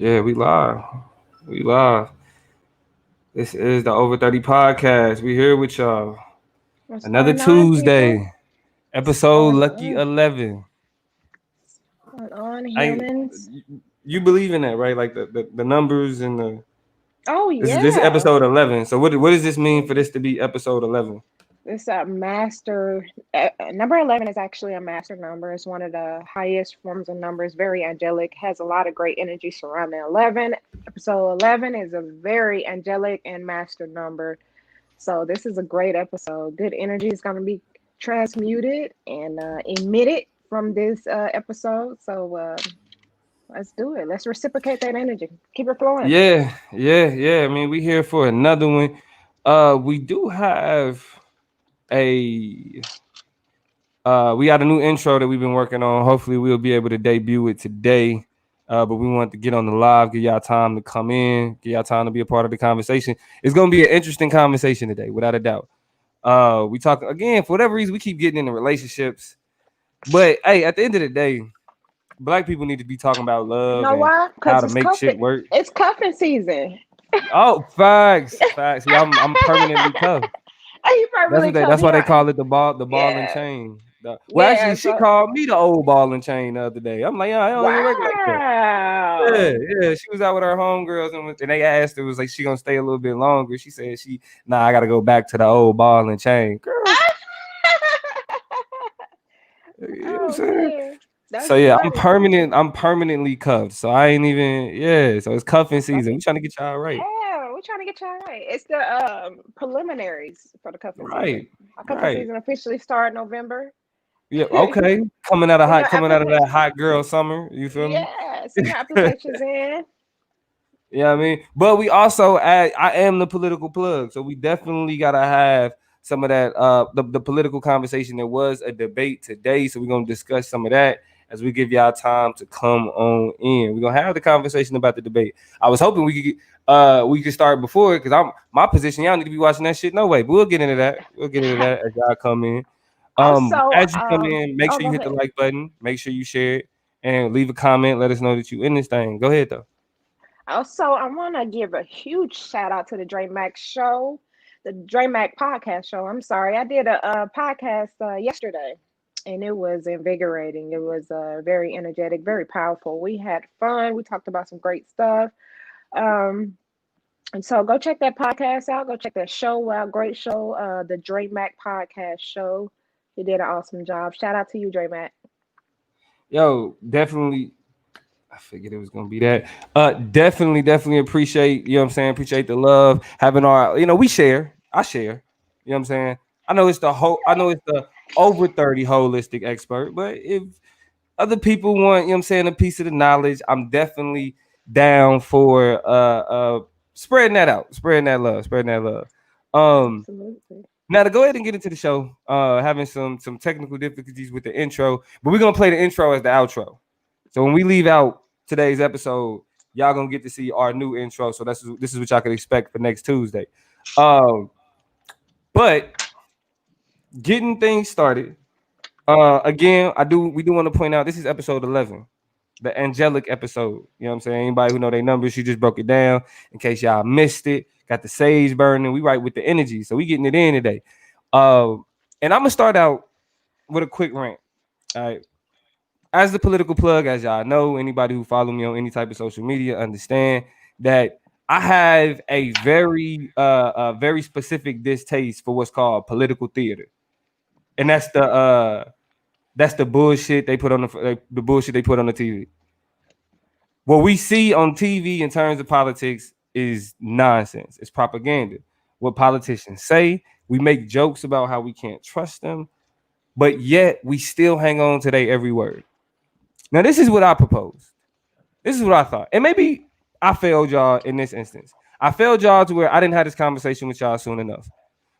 Yeah, we live. We live. This is the Over30 Podcast. We here with y'all. What's Another going on, people? Tuesday. Episode Going Lucky on? 11. Going on, I humans? you believe in that, right? Like the numbers and the Oh this is yeah. episode 11. So what does this mean for this to be episode 11? This master number 11 is actually a master number. It's one of the highest forms of numbers. Very angelic. Has a lot of great energy surrounding 11. Episode 11 is a very angelic and master number. So this is a great episode. Good energy is going to be transmuted and emitted from this episode. So let's do it. Let's reciprocate that energy. Keep it flowing. Yeah. I mean, we here for another one. We do have a we got a new intro that we've been working on. Hopefully, we'll be able to debut it today. But we want to get on the live, give y'all time to come in, give y'all time to be a part of the conversation. It's gonna be an interesting conversation today, without a doubt. We talk again for whatever reason we keep getting into relationships, but hey, at the end of the day, Black people need to be talking about You love know and why? how Because to it's make shit cuffing. work. It's cuffing season. Oh, facts. See, I'm permanently cuffed. You probably cuff That's me why they out. call it the ball and Yeah. chain. Well, actually, Yeah. she So called me the old ball and chain the other day. I'm like, yeah, I don't even work like that. wow. Yeah. She was out with her homegirls and they asked her, was like, she gonna stay a little bit longer. She said I gotta go back to the old ball and chain. Girl, you know what I'm Oh saying? man. So That's yeah, funny. I'm permanently cuffed. So I ain't even so it's cuffing season. We trying to get y'all right. Yeah, we're trying to get y'all right. It's the preliminaries for the cuffing season. Right. Our cuffing Right. season officially started November. Yeah, okay. Send your Coming out of that application. hot girl summer. You feel me? Yeah, send your applications in. Yeah, I mean, but we also add. I am the political plug, so we definitely gotta have some of that. The political conversation. There was a debate today, so we're gonna discuss some of that as we give y'all time to come on in. We're gonna have the conversation about the debate. I was hoping we could start before because I'm my position. Y'all need to be watching that shit. No way, but we'll get into that. We'll get into that as y'all come in. Also, As you come in, make oh, sure you go hit the ahead. like button. Make sure you share it and leave a comment. Let us know that you in this thing. Go ahead though. Also, I want to give a huge shout out to the Dre Mac show, the Dre Mac podcast show. I'm sorry, I did a podcast yesterday, and it was invigorating. It was very energetic, very powerful. We had fun. We talked about some great stuff. Um, and so go check that podcast out. Go check that show out. Great show, the Dre Mac podcast show. He did an awesome job. Shout out to you, Dre Mac. Yo, definitely. I figured it was gonna be that. Definitely appreciate, you know what I'm saying? Appreciate the love. Having our, we share. I share. You know what I'm saying? I know it's the over 30 holistic expert, but if other people want, you know what I'm saying, a piece of the knowledge, I'm definitely down for spreading that out, spreading that love. Um Absolutely. Now to go ahead and get into the show, having some technical difficulties with the intro, but we're gonna play the intro as the outro. So when we leave out today's episode, y'all gonna get to see our new intro. So this is what y'all can expect for next Tuesday. Um, but getting things started. Again, we do want to point out this is episode 11, the angelic episode. You know what I'm saying? Anybody who know their numbers, she just broke it down in case y'all missed it. Got the sage burning. We right with the energy, so we getting it in today. And I'm gonna start out with a quick rant. All right. As the political plug, as y'all know, anybody who follow me on any type of social media understand that I have very specific distaste for what's called political theater, and that's the bullshit they put on the bullshit they put on the TV. What we see on TV in terms of politics is nonsense. It's propaganda. What politicians say, we make jokes about how we can't trust them, but yet we still hang on to their every word. Now, this is what I proposed. This is what I thought. And maybe I failed y'all in this instance. I failed y'all to where I didn't have this conversation with y'all soon enough.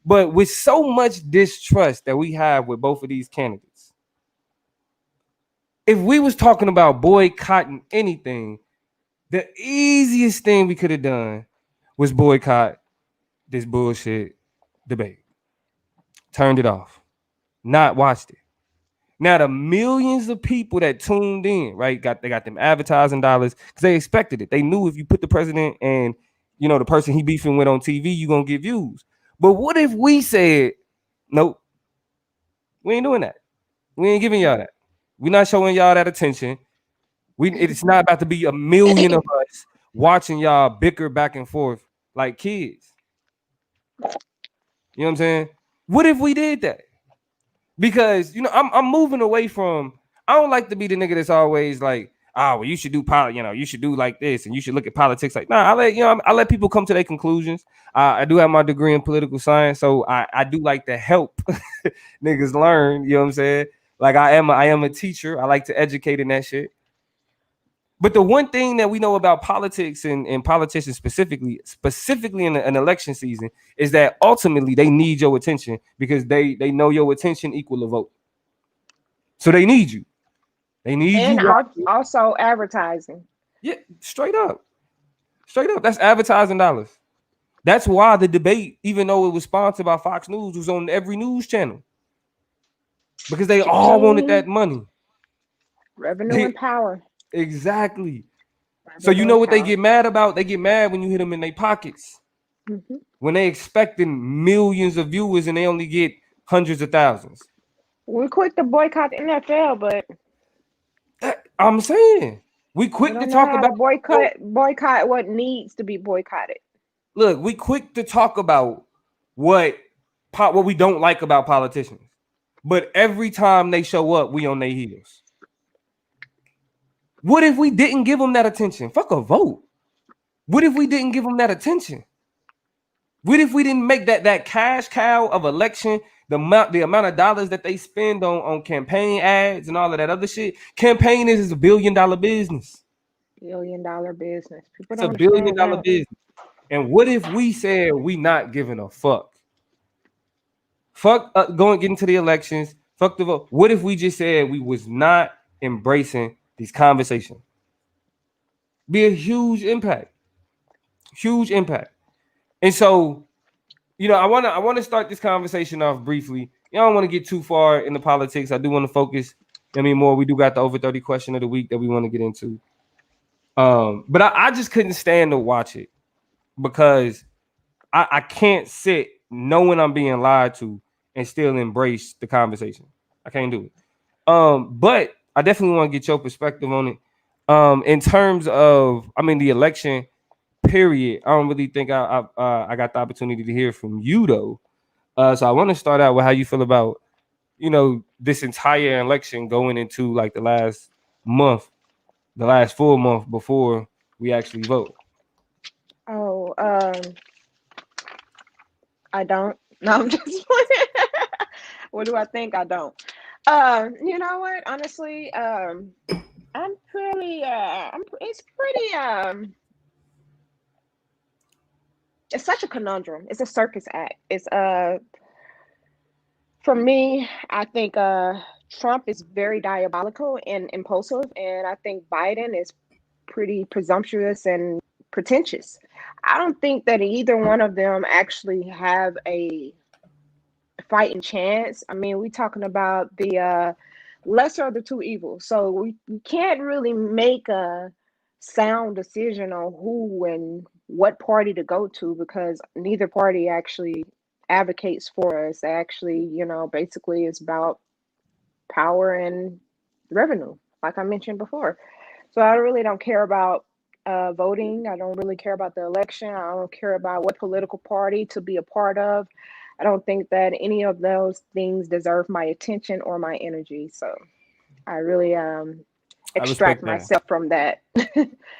But with so much distrust that we have with both of these candidates, if we was talking about boycotting anything, the easiest thing we could have done was boycott this bullshit debate. Turned it off. Not watched it. Now the millions of people that tuned in, right, they got them advertising dollars because they expected it. They knew if you put the president and the person he beefing with on TV, you gonna get views. But what if we said, nope, we ain't doing that. We ain't giving y'all that. We're not showing y'all that attention. It's not about to be a million of us watching y'all bicker back and forth like kids. You know what I'm saying? What if we did that? Because I'm moving away from. I don't like to be the nigga that's always like, well, you should do you should do like this, and you should look at politics like. Nah, I let people come to their conclusions. I do have my degree in political science, so I do like to help niggas learn. You know what I'm saying? Like I am a teacher. I like to educate in that shit. But the one thing that we know about politics and politicians specifically in an election season is that ultimately they need your attention because they know your attention equal a vote. So they need you. They need and you. Also advertising. Yeah, straight up. That's advertising dollars. That's why the debate, even though it was sponsored by Fox News, was on every news channel. Because they all wanted that money. Revenue and power. Exactly. So you know what they get mad about? They get mad when you hit them in their pockets. Mm-hmm. When they expecting millions of viewers and they only get hundreds of thousands. We quick to boycott the NFL, but I'm saying we quick to talk about boycott what needs to be boycotted. Look, we quick to talk about what we don't like about politicians, but every time they show up, we on their heels. What if we didn't give them that attention? Fuck a vote. What if we didn't give them that attention? What if we didn't make that cash cow of election, the amount of dollars that they spend on campaign ads and all of that other shit? Campaign is $1 billion business. $1 billion business. It's $1 billion business. And what if we said we not giving a fuck? Fuck getting to the elections. Fuck the vote. What if we just said we was not embracing these conversations? Be a huge impact. Huge impact. And so, I want to start this conversation off briefly. I don't want to get too far into politics. I do want to focus. More. We do got the over 30 question of the week that we want to get into. But I just couldn't stand to watch it because I can't sit knowing I'm being lied to and still embrace the conversation. I can't do it. But I definitely want to get your perspective on it. In terms of, the election period, I don't really think I got the opportunity to hear from you though. So I want to start out with how you feel about, this entire election going into like the last full month before we actually vote. Oh, I don't. No, I'm just playing. What do I think? I don't. You know what? Honestly, I'm pretty. It's pretty. It's such a conundrum. It's a circus act. It's for me, I think Trump is very diabolical and impulsive, and I think Biden is pretty presumptuous and pretentious. I don't think that either one of them actually have a fighting chance. We're talking about the lesser of the two evils. So we can't really make a sound decision on who and what party to go to because neither party actually advocates for us. Actually, basically it's about power and revenue, like I mentioned before. So I really don't care about voting. I don't really care about the election. I don't care about what political party to be a part of. I don't think that any of those things deserve my attention or my energy. So I really extract myself from that.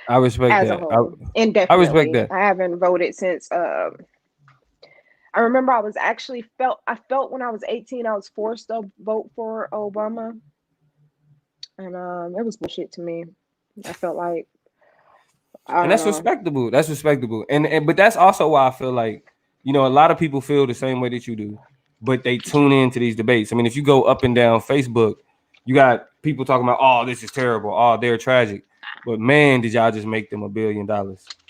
I respect that. Indefinitely. I respect that. I haven't voted since. I remember I felt when I was 18, I was forced to vote for Obama, and it was bullshit to me. I felt like. And that's respectable. That's respectable. And but that's also why I feel like, a lot of people feel the same way that you do, but they tune into these debates. If you go up and down Facebook, you got people talking about, oh, this is terrible. Oh, they're tragic. But man, did y'all just make them $1 billion?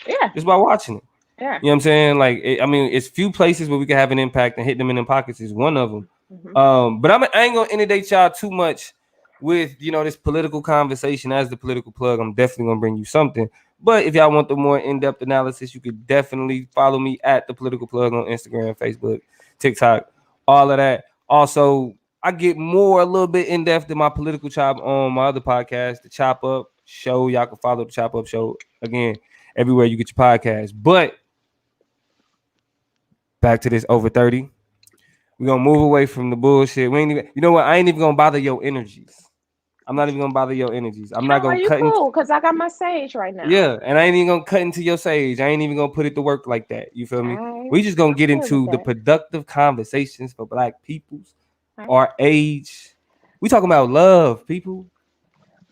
Yeah. Just by watching it. Yeah. You know what I'm saying? Like, it's few places where we can have an impact and hit them in the pockets is one of them. Mm-hmm. But I ain't going to inundate y'all too much with this political conversation as the political plug, I'm definitely gonna bring you something. But if y'all want the more in-depth analysis, you could definitely follow me at the political plug on Instagram, Facebook, TikTok, all of that. Also, I get more a little bit in depth in my political chop on my other podcast, the Chop Up Show. Y'all can follow the Chop Up Show again everywhere you get your podcast. But back to this over 30. We're gonna move away from the bullshit. We ain't even, you know what? I ain't even gonna bother your energies. I'm not even gonna bother your energies. I'm not Oh, are gonna you cut into, cool? Because I got my sage right now. yeah, and I ain't even gonna cut into your sage. I ain't even gonna put it to work like that. You feel me? We just gonna I'm get good with into the that. productive conversations for black peoples, All right. our age. We talking about love, people.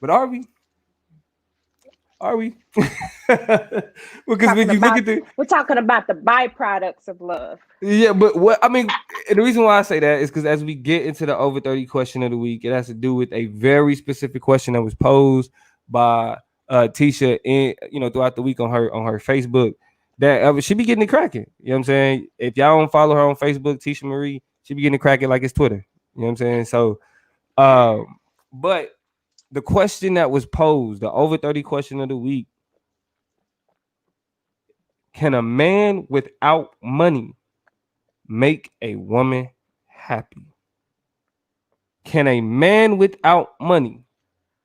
But are we? Are we? Because when you look at the We're talking about the byproducts of love. yeah, but what I mean, and the reason why I say that is because as we get into the over 30 question of the week, it has to do with a very specific question that was posed by Tisha in throughout the week on her Facebook. That she be getting it cracking. You know what I'm saying? If y'all don't follow her on Facebook, Tisha Marie, she be getting it cracking like it's Twitter. You know what I'm saying? So, but the question that was posed, the over 30 question of the week: can a man without money make a woman happy? Can a man without money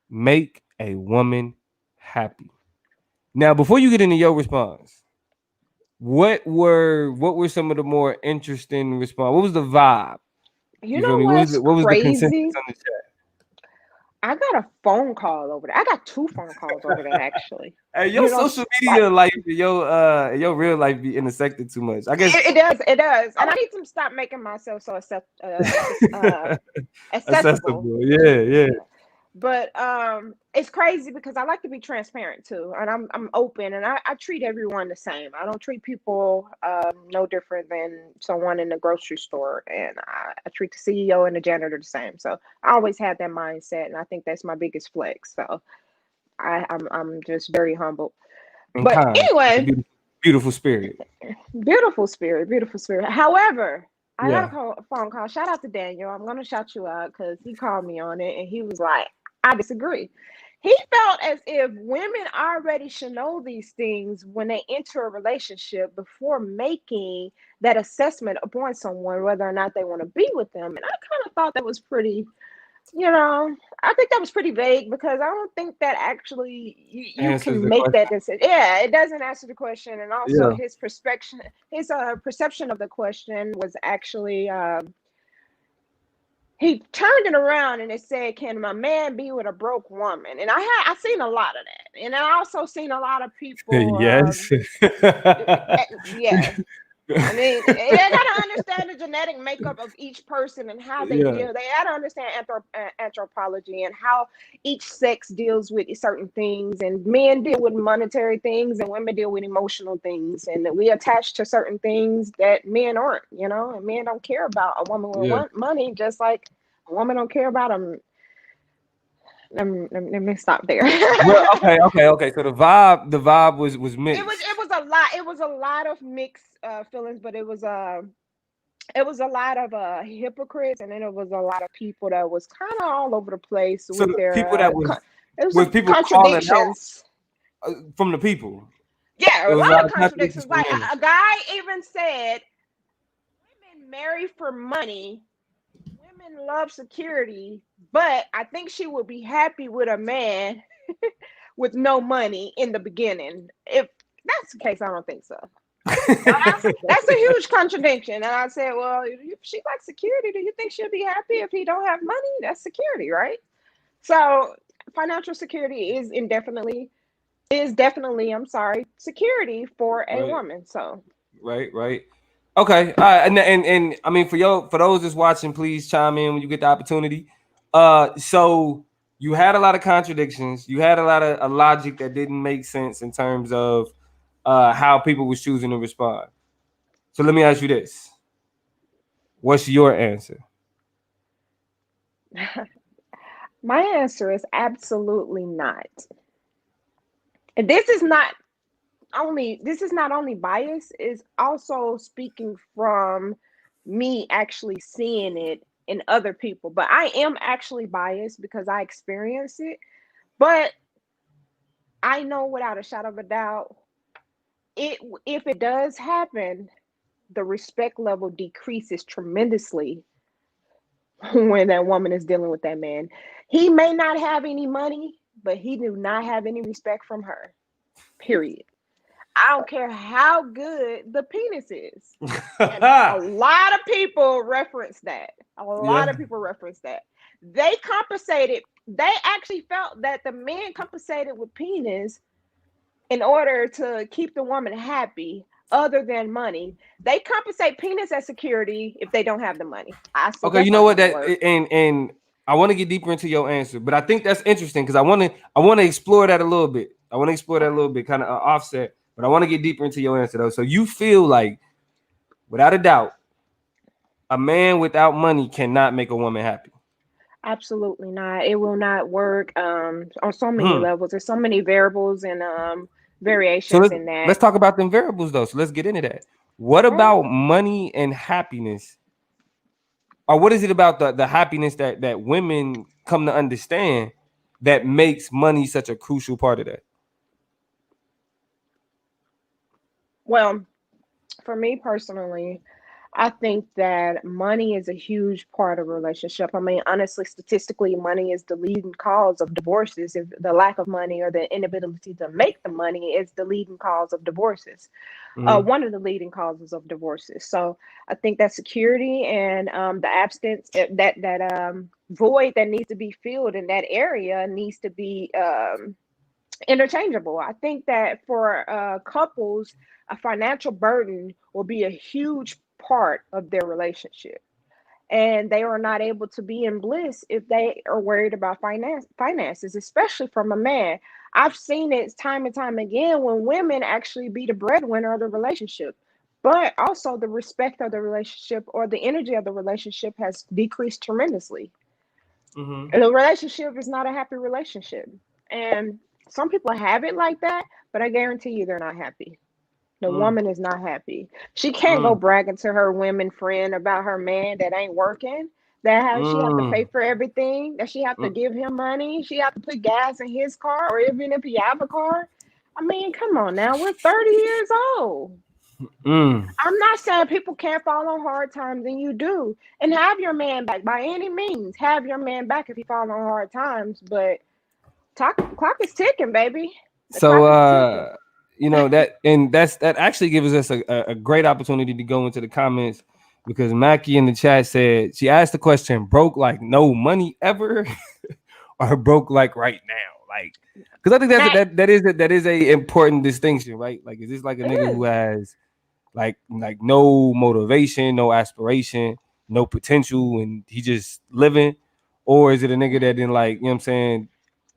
make a woman happy? Now, before you get into your response, what were some of the more interesting response? What was the vibe? You You feel know me? what's What was the consensus crazy? on the chat? I got a phone call over there. I got two phone calls over that actually. Hey, your You know, social like media life, your real life be intersected too much. I guess it does, and I need to stop making myself so accessible. accessible. Yeah, yeah, But it's crazy because I like to be transparent too, and I'm open, and I treat everyone the same. I don't treat people no different than someone in the grocery store, and I treat the CEO and the janitor the same. So I always had that mindset, and I think that's my biggest flex. So I'm just very humble. and But kind. It's a anyway, beautiful, beautiful spirit. beautiful spirit, beautiful spirit. However, I got Yeah. a phone call. Shout out to Daniel. I'm gonna shout you out because he called me on it, and he was like, "I disagree." He felt as if women already should know these things when they enter a relationship before making that assessment upon someone whether or not they want to be with them. And I kind of thought that was pretty, I think that was pretty vague because I don't think that actually you Answers can the make question. that decision. Yeah, it doesn't answer the question, and also Yeah. his perspective, his perception of the question was actually he turned it around and it said, "Can my man be with a broke woman?" And I seen a lot of that, and I also seen a lot of people. Yes. Yeah, I mean, they gotta understand the genetic makeup of each person and how they Yeah. deal. They gotta understand anthropology and how each sex deals with certain things. And men deal with monetary things, and women deal with emotional things. And we attach to certain things that men aren't. And men don't care about a woman Yeah. with money, just like a woman don't care about them. Let me stop there. Well, okay. So the vibe was mixed. It was a lot. It was a lot of mixed feelings, but it was a lot of hypocrites, and then it was a lot of people that was kind of all over the place So with the people their that was it was was some people calling out contradictions. from the people. Yeah, It a was a lot lot of of contradictions contradictions. from Like women. a guy even said, women marry for money, women love security, but I think she would be happy with a man with no money in the beginning. If that's the case, I don't think so. That's a huge contradiction. And I said, well, if she likes security, do you think she'll be happy if he don't have money? That's security, right? So financial security is definitely, I'm sorry, security for a Right, woman. So right. Okay. All right. And I mean for those that's watching, please chime in when you get the opportunity. So you had a lot of contradictions. You had a lot of a logic that didn't make sense in terms of how people was choosing to respond. So let me ask you this. What's your answer? my answer is absolutely not. And this is not only bias, is also speaking from me actually seeing it in other people. But I am actually biased because I experience it. But I know without a shadow of a doubt, it if it does happen, the respect level decreases tremendously when that woman is dealing with that man. He may not have any money, but he do not have any respect from her. Period. I don't care how good the penis is. And a lot of people reference that. A lot Yeah. of people reference that. They compensated, they actually felt that the men compensated with penis in order to keep the woman happy other than money. They compensate penis as security if they don't have the money. I said Okay, you that's know not what gonna that work. and I want to get deeper into your answer, but I think that's interesting because I want to explore that a little bit. I want to explore that a Okay. little bit, kind of offset, but I want to get deeper into your answer though. So you feel like, without a doubt, a man without money cannot make a woman happy. Absolutely not. It will not work on so many Hmm. levels. There's so many variables and So variations let's in that. let's talk about them variables though. So let's get into that. What All right. about money and happiness, or what is it about the happiness that women come to understand that makes money such a crucial part of that? Well, for me personally, I think that money is a huge part of a relationship. I mean, honestly, statistically, money is the leading cause of divorces. If the lack of money or the inability to make the money is the leading cause of divorces, Hmm. one of the leading causes of divorces. So I think that security and the absence, that void that needs to be filled in that area needs to be interchangeable. I think that for couples, a financial burden will be a huge part of their relationship. And they are not able to be in bliss if they are worried about finances, especially from a man. I've seen it time and time again when women actually be the breadwinner of the relationship, but also the respect of the relationship or the energy of the relationship has decreased tremendously. Hmm. And the relationship is not a happy relationship. And some people have it like that, but I guarantee you they're not happy. The Mm, woman is not happy. She can't go mm, bragging to her women friend about her man that ain't working. That how she have to pay mm, for everything. That she have to mm, give him money. She have to put gas in his car, or even if he have a car. I mean, come on now. We're 30 years old. mm. I'm not saying people can't fall on hard times, and you do. And have your man back by any means. Have your man back if he fall on hard times. But clock is ticking, baby. The So clock is ticking. that actually gives us a great opportunity to go into the comments, because Mackie in the chat said, she asked the question, broke like no money ever or broke like right now? Like, because I think Now, that is a important distinction, right? Like, is this like a it nigga who is. has like no motivation, no aspiration, no potential, and he just living? Or is it a nigga that didn't, like, you know what I'm saying,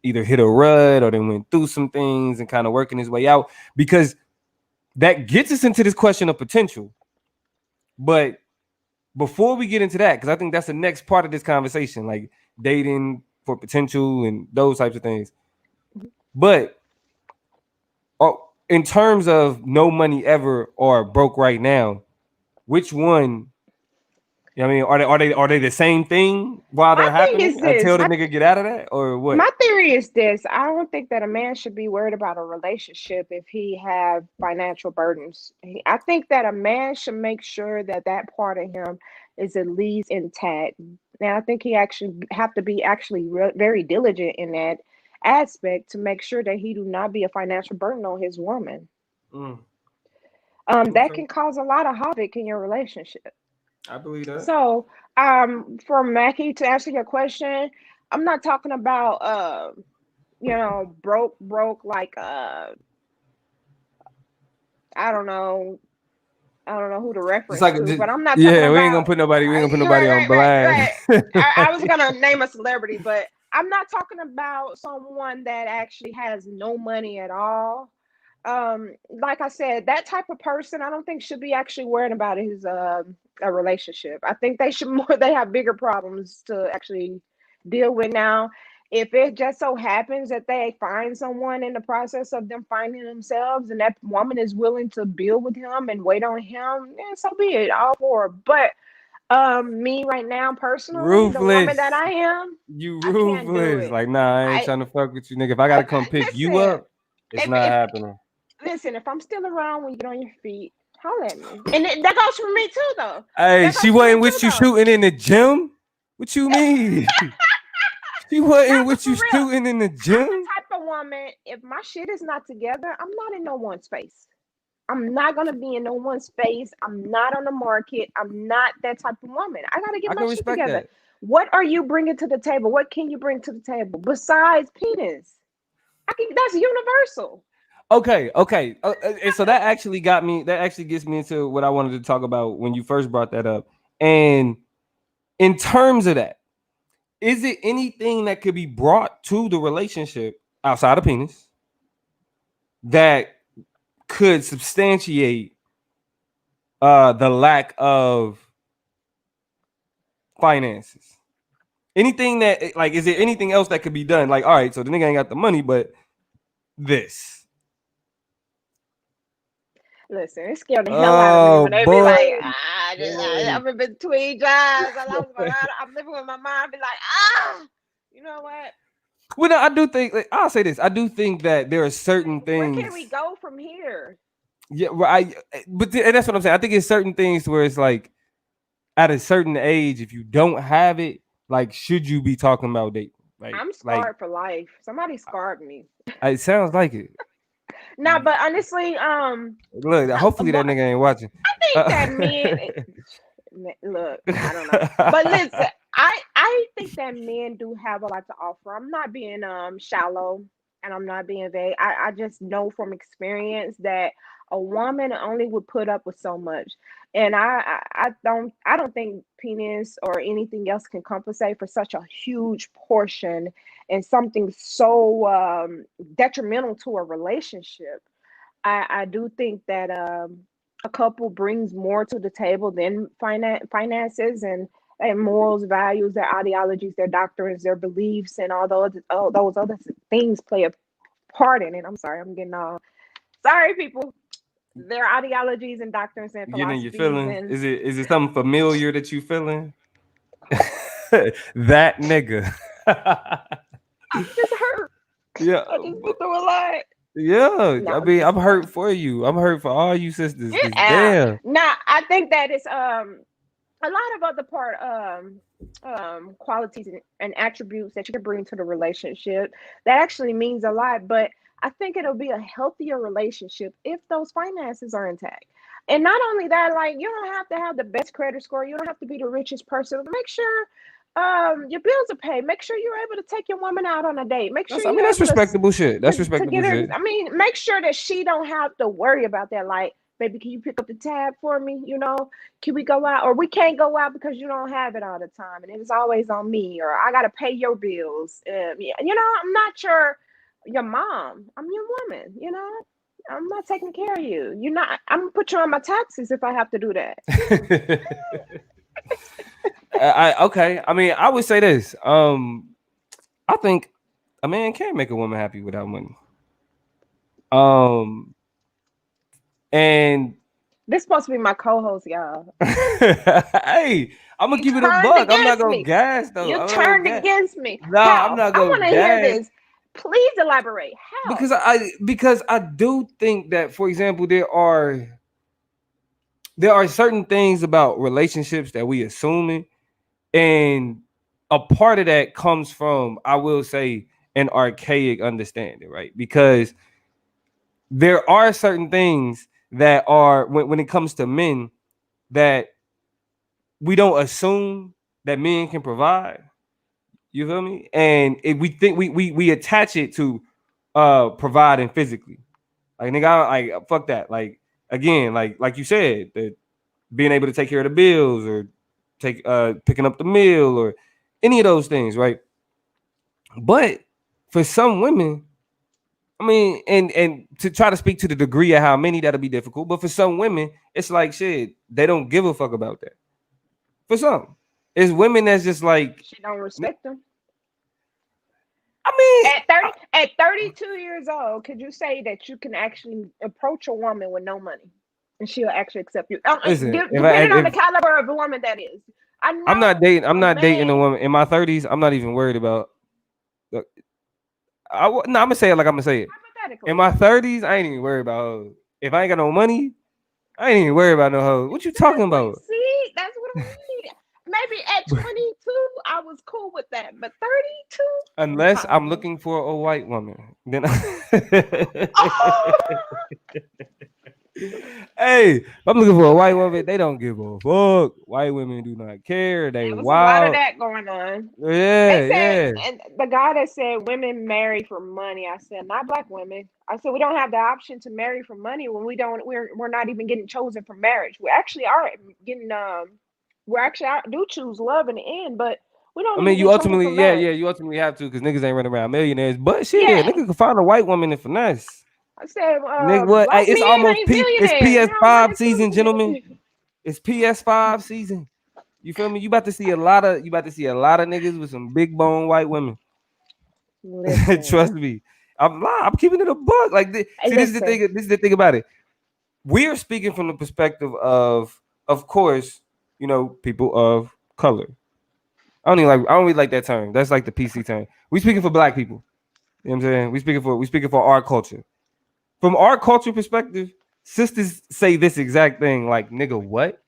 either hit a rut or then went through some things and kind of working his way out? Because that gets us into this question of potential. But before we get into that, because I think that's the next part of this conversation, like dating for potential and those types of things. But in terms of no money ever or broke right now, which one? You know what I mean, are they the same thing while My they're thing happening is this. until the nigga get out of that, or what? My theory is this. I don't think that a man should be worried about a relationship if he have financial burdens. I think that a man should make sure that that part of him is at least intact. Now, I think he actually have to be actually very diligent in that aspect to make sure that he do not be a financial burden on his woman. Mm, That okay, can cause a lot of havoc in your relationship. I believe that. So, for Mackie to answer your question, I'm not talking about broke like I don't know, I don't know who to Just reference like, to, but I'm not talking yeah, we ain't about gonna put nobody, we ain't gonna put nobody right, on right, right, blast. right. I was gonna name a celebrity, but I'm not talking about someone that actually has no money at all. Like I said, that type of person I don't think should be actually worrying about his a relationship. I think they should more they have bigger problems to actually deal with now. If it just so happens that they find someone in the process of them finding themselves and that woman is willing to build with him and wait on him, yeah, so be it, all for it. But Me right now, personally, the woman that Ruthless. I am, You I can't do ruthless. it. Like, nah, I ain't I, trying to fuck with you, nigga. If I gotta come pick you listen. up, it's not If happening. listen, if I'm still around when you get on your feet, holler at me. And that goes for me too, though. Hey, That she goes for me wasn't too, with you though. shooting in the gym? What you mean? She Not wasn't but with for you real. shooting in the I'm the gym? type of woman. If my shit is not together, I'm not in no one space. I'm not gonna be in no one space. I'm not on the market. I'm not that type of woman. I gotta get I my can shit respect together. that. What are you bringing to the table? What can you bring to the table besides penis? I can. That's universal. Okay. And so that actually got me. That actually gets me into what I wanted to talk about when you first brought that up. And in terms of that, is it anything that could be brought to the relationship outside of penis that could substantiate the lack of finances? Anything that like, is there anything else that could be done? Like, all right, so the nigga ain't got the money, but this. Listen, it scared the hell out of me Oh when they be like, boy, boy. I'm in between jobs. I'm living with my mom. Be like, you know what? Well, no, I do think like, I'll say this. I do think that there are certain Where can we things. go from here? Yeah, right. And that's what I'm saying. I think it's certain things where it's like at a certain age, if you don't have it, like, should you be talking about dating? I'm Like, scarred for life. Somebody scarred me. it sounds like it. Nah, but honestly, Look, hopefully that nigga ain't watching. I think that men look, I don't know. But listen, I think that men do have a lot to offer. I'm not being shallow and I'm not being vague. I just know from experience that a woman only would put up with so much. And I don't think penis or anything else can compensate for such a huge portion and something so detrimental to a relationship. I do think that a couple brings more to the table than finances and morals, values, their ideologies, their doctrines, their beliefs, and all those other things play a part in it. I'm sorry, I'm getting all sorry, people. Their ideologies and doctrines and Getting in your philosophies feelings. and Is it something familiar that you feeling? That nigga. I'm just hurt. Yeah. I just been through a lot. Yeah. No, I I'm mean, just I'm hurt playing. for you. I'm hurt for all you sisters. Cause Yeah. damn. Now I think that it's a lot of other part qualities and attributes that you can bring to the relationship that actually means a lot, but I think it'll be a healthier relationship if those finances are intact. And not only that, like, you don't have to have the best credit score, you don't have to be the richest person. Make sure your bills are paid. Make sure you're able to take your woman out on a date. Make sure I mean, you're that's able respectable shit. That's to respectable get her. shit. I mean, make sure that she don't have to worry about that. Like, baby, can you pick up the tab for me? Can we go out? Or we can't go out because you don't have it all the time, and it's always on me. Or I gotta pay your bills. Yeah, I'm not your mom. I'm your woman. I'm not taking care of you. You're not. I'm gonna put you on my taxes if I have to do that. Okay. I mean, I would say this. I think a man can make a woman happy without money. Um, and This supposed to be my co-host, y'all. hey, I'm gonna You keep it a turned buck. I'm not against gonna me. gas though. You I'm not gonna turned gas. against me. Nah, I'm How? not I gonna want to hear gas this. Please elaborate. How? because I do think that, for example, there are certain things about relationships that we assuming, and a part of that comes from, I will say, an archaic understanding, right? Because there are certain things that are when it comes to men that we don't assume that men can provide. You feel me? And if we think we attach it to providing physically. Like, nigga, like, fuck that. Like, again, like you said, that being able to take care of the bills or picking up the meal or any of those things, right? But for some women, I mean, and to try to speak to the degree of how many, that'll be difficult. But for some women, it's like, shit, they don't give a fuck about that. For some, it's women that's just like, She don't respect them. I mean, At 32 years old, could you say that you can actually approach a woman with no money and she'll actually accept you? listen, if I Depending on the if caliber of the woman that is. I I'm not know dating. I'm a not dating a man. woman in my 30s. I'm not even worried about. No, I'm gonna say it like I'm gonna say it. In Hypothetically, my 30s, I ain't even worried about hoes. If I ain't got no money, I ain't even worried about no hoes. What you talking exactly. about? See, that's what I mean. Maybe at 22, I was cool with that, but 32, Unless I'm no. looking for a white woman, then Oh, hey, if I'm looking for a white woman, they don't give a fuck. White women do not care. They there was a lot of wild. that going on. They Yeah, said, yeah. and the guy that said women marry for money, I said, not black women. I said, we don't have the option to marry for money when we're not even getting chosen for marriage. We actually are getting, we're actually do choose love in the end, but we don't I even mean, you get chosen ultimately, for yeah, yeah, marriage. you ultimately have to because niggas ain't running around millionaires. But shit, Yeah. nigga can find a white woman and finesse. I said, Nigga, what? Hey, black it's men almost ain't P. It's billionaires. We don't run PS5 into season, gentlemen. them. It's PS5 season. You feel me? You about to see a lot of niggas with some big bone white women. Listen, Trust me. I'm keeping it a buck. Like hey, see, this is the listen. thing. This is the thing about it. We are speaking from the perspective of course, people of color. I don't really like that term. That's like the PC term. We speaking for black people. You know what I'm saying? We speaking for our culture. From our culture perspective, sisters say this exact thing, like, nigga, what?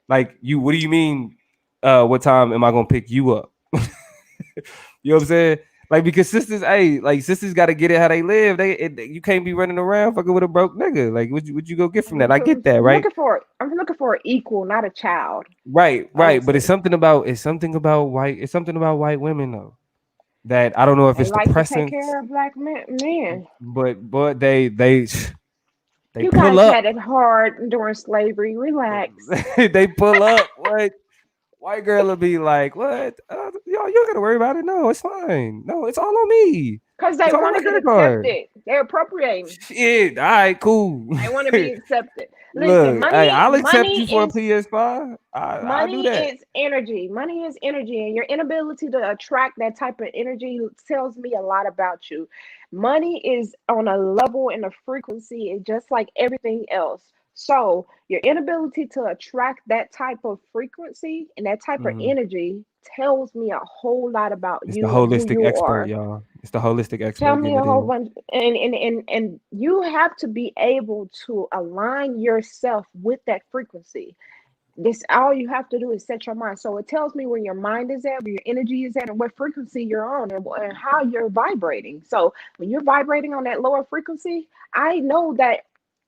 Like, what do you mean? What time am I gonna pick you up? You know what I'm saying? Like, because sisters, hey, like sisters got to get it how they live. You can't be running around fucking with a broke nigga. Like, what you go get from that? I get that, I'm right? looking for. I'm looking for an equal, not a child. Right, right. But Honestly, it's something about white women though that I don't know if they it's the like to take presence, care of black men. but they You pull guys up. had it hard during slavery. Relax. They pull up. What? White girl will be like, "What? Yo, you don't gotta worry about it. No, it's fine. No, it's all on me. Because they It's all on want my to get credit card." accepted. They're appropriating. Shit. All right, cool. They want to be accepted. Listen, Look, hey, I'll accept you money for a is PS5. I'll do money that. is energy. Money is energy, and your inability to attract that type of energy tells me a lot about you. Money is on a level and a frequency, it's just like everything else. So, your inability to attract that type of frequency and that type of Mhm. energy tells me a whole lot about It's the you and who holistic you expert, are. y'all. It's the holistic Tell expert me getting a it whole in. bunch, and you have to be able to align yourself with that frequency. This all you have to do is set your mind. So it tells me where your mind is at, where your energy is at, and what frequency you're on, and how you're vibrating. So when you're vibrating on that lower frequency, I know that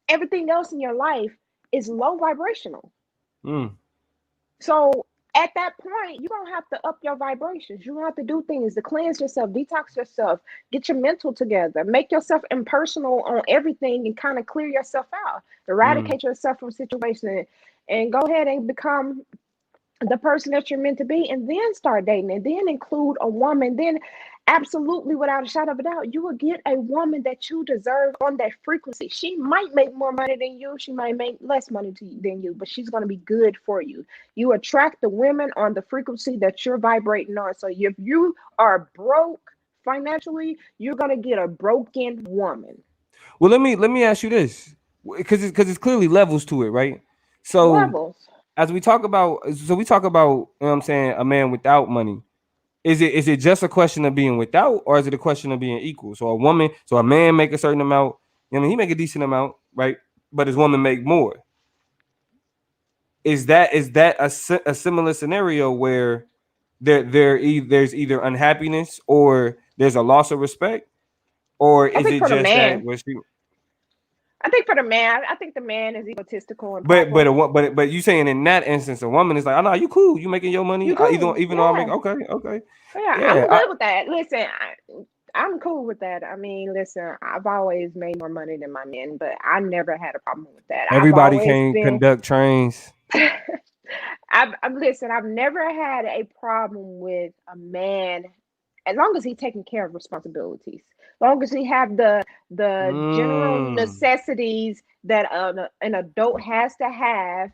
everything else in your life is low vibrational. Mm. So at that point, you're gonna have to up your vibrations. You're gonna have to do things to cleanse yourself, detox yourself, get your mental together, make yourself impersonal on everything, and kind of clear yourself out, Mm. eradicate yourself from situations, and go ahead and become the person that you're meant to be, and then start dating, and then include a woman. Then absolutely, without a shadow of a doubt, you will get a woman that you deserve on that frequency. She might make more money than you, she might make less money than you, but she's going to be good for you. You attract the women on the frequency that you're vibrating on. So if you are broke financially, you're going to get a broken woman. Well, let me ask you this, because it's clearly levels to it, right? So Levels. as we talk about, we talk about, you know what I'm saying, a man without money. Is it just a question of being without, or is it a question of being equal? So a man make a certain amount, he make a decent amount, right? But his woman make more. Is that a similar scenario where there's either unhappiness or there's a loss of respect, or I is think it for the just that man, where she? I think for the man, I think the man is egotistical and But but prideful. a, but you saying in that instance, a woman is like, oh no, you cool, you making your money, You either cool. even though I make Yeah. okay, okay, Yeah, yeah. I'm good with that. Listen, I'm cool with that. I mean, listen, I've always made more money than my men, but I never had a problem with that. I've Everybody always can't been, conduct trains. listen, I've never had a problem with a man as long as he's taking care of responsibilities. As long as he have the general Mm. necessities that an adult has to have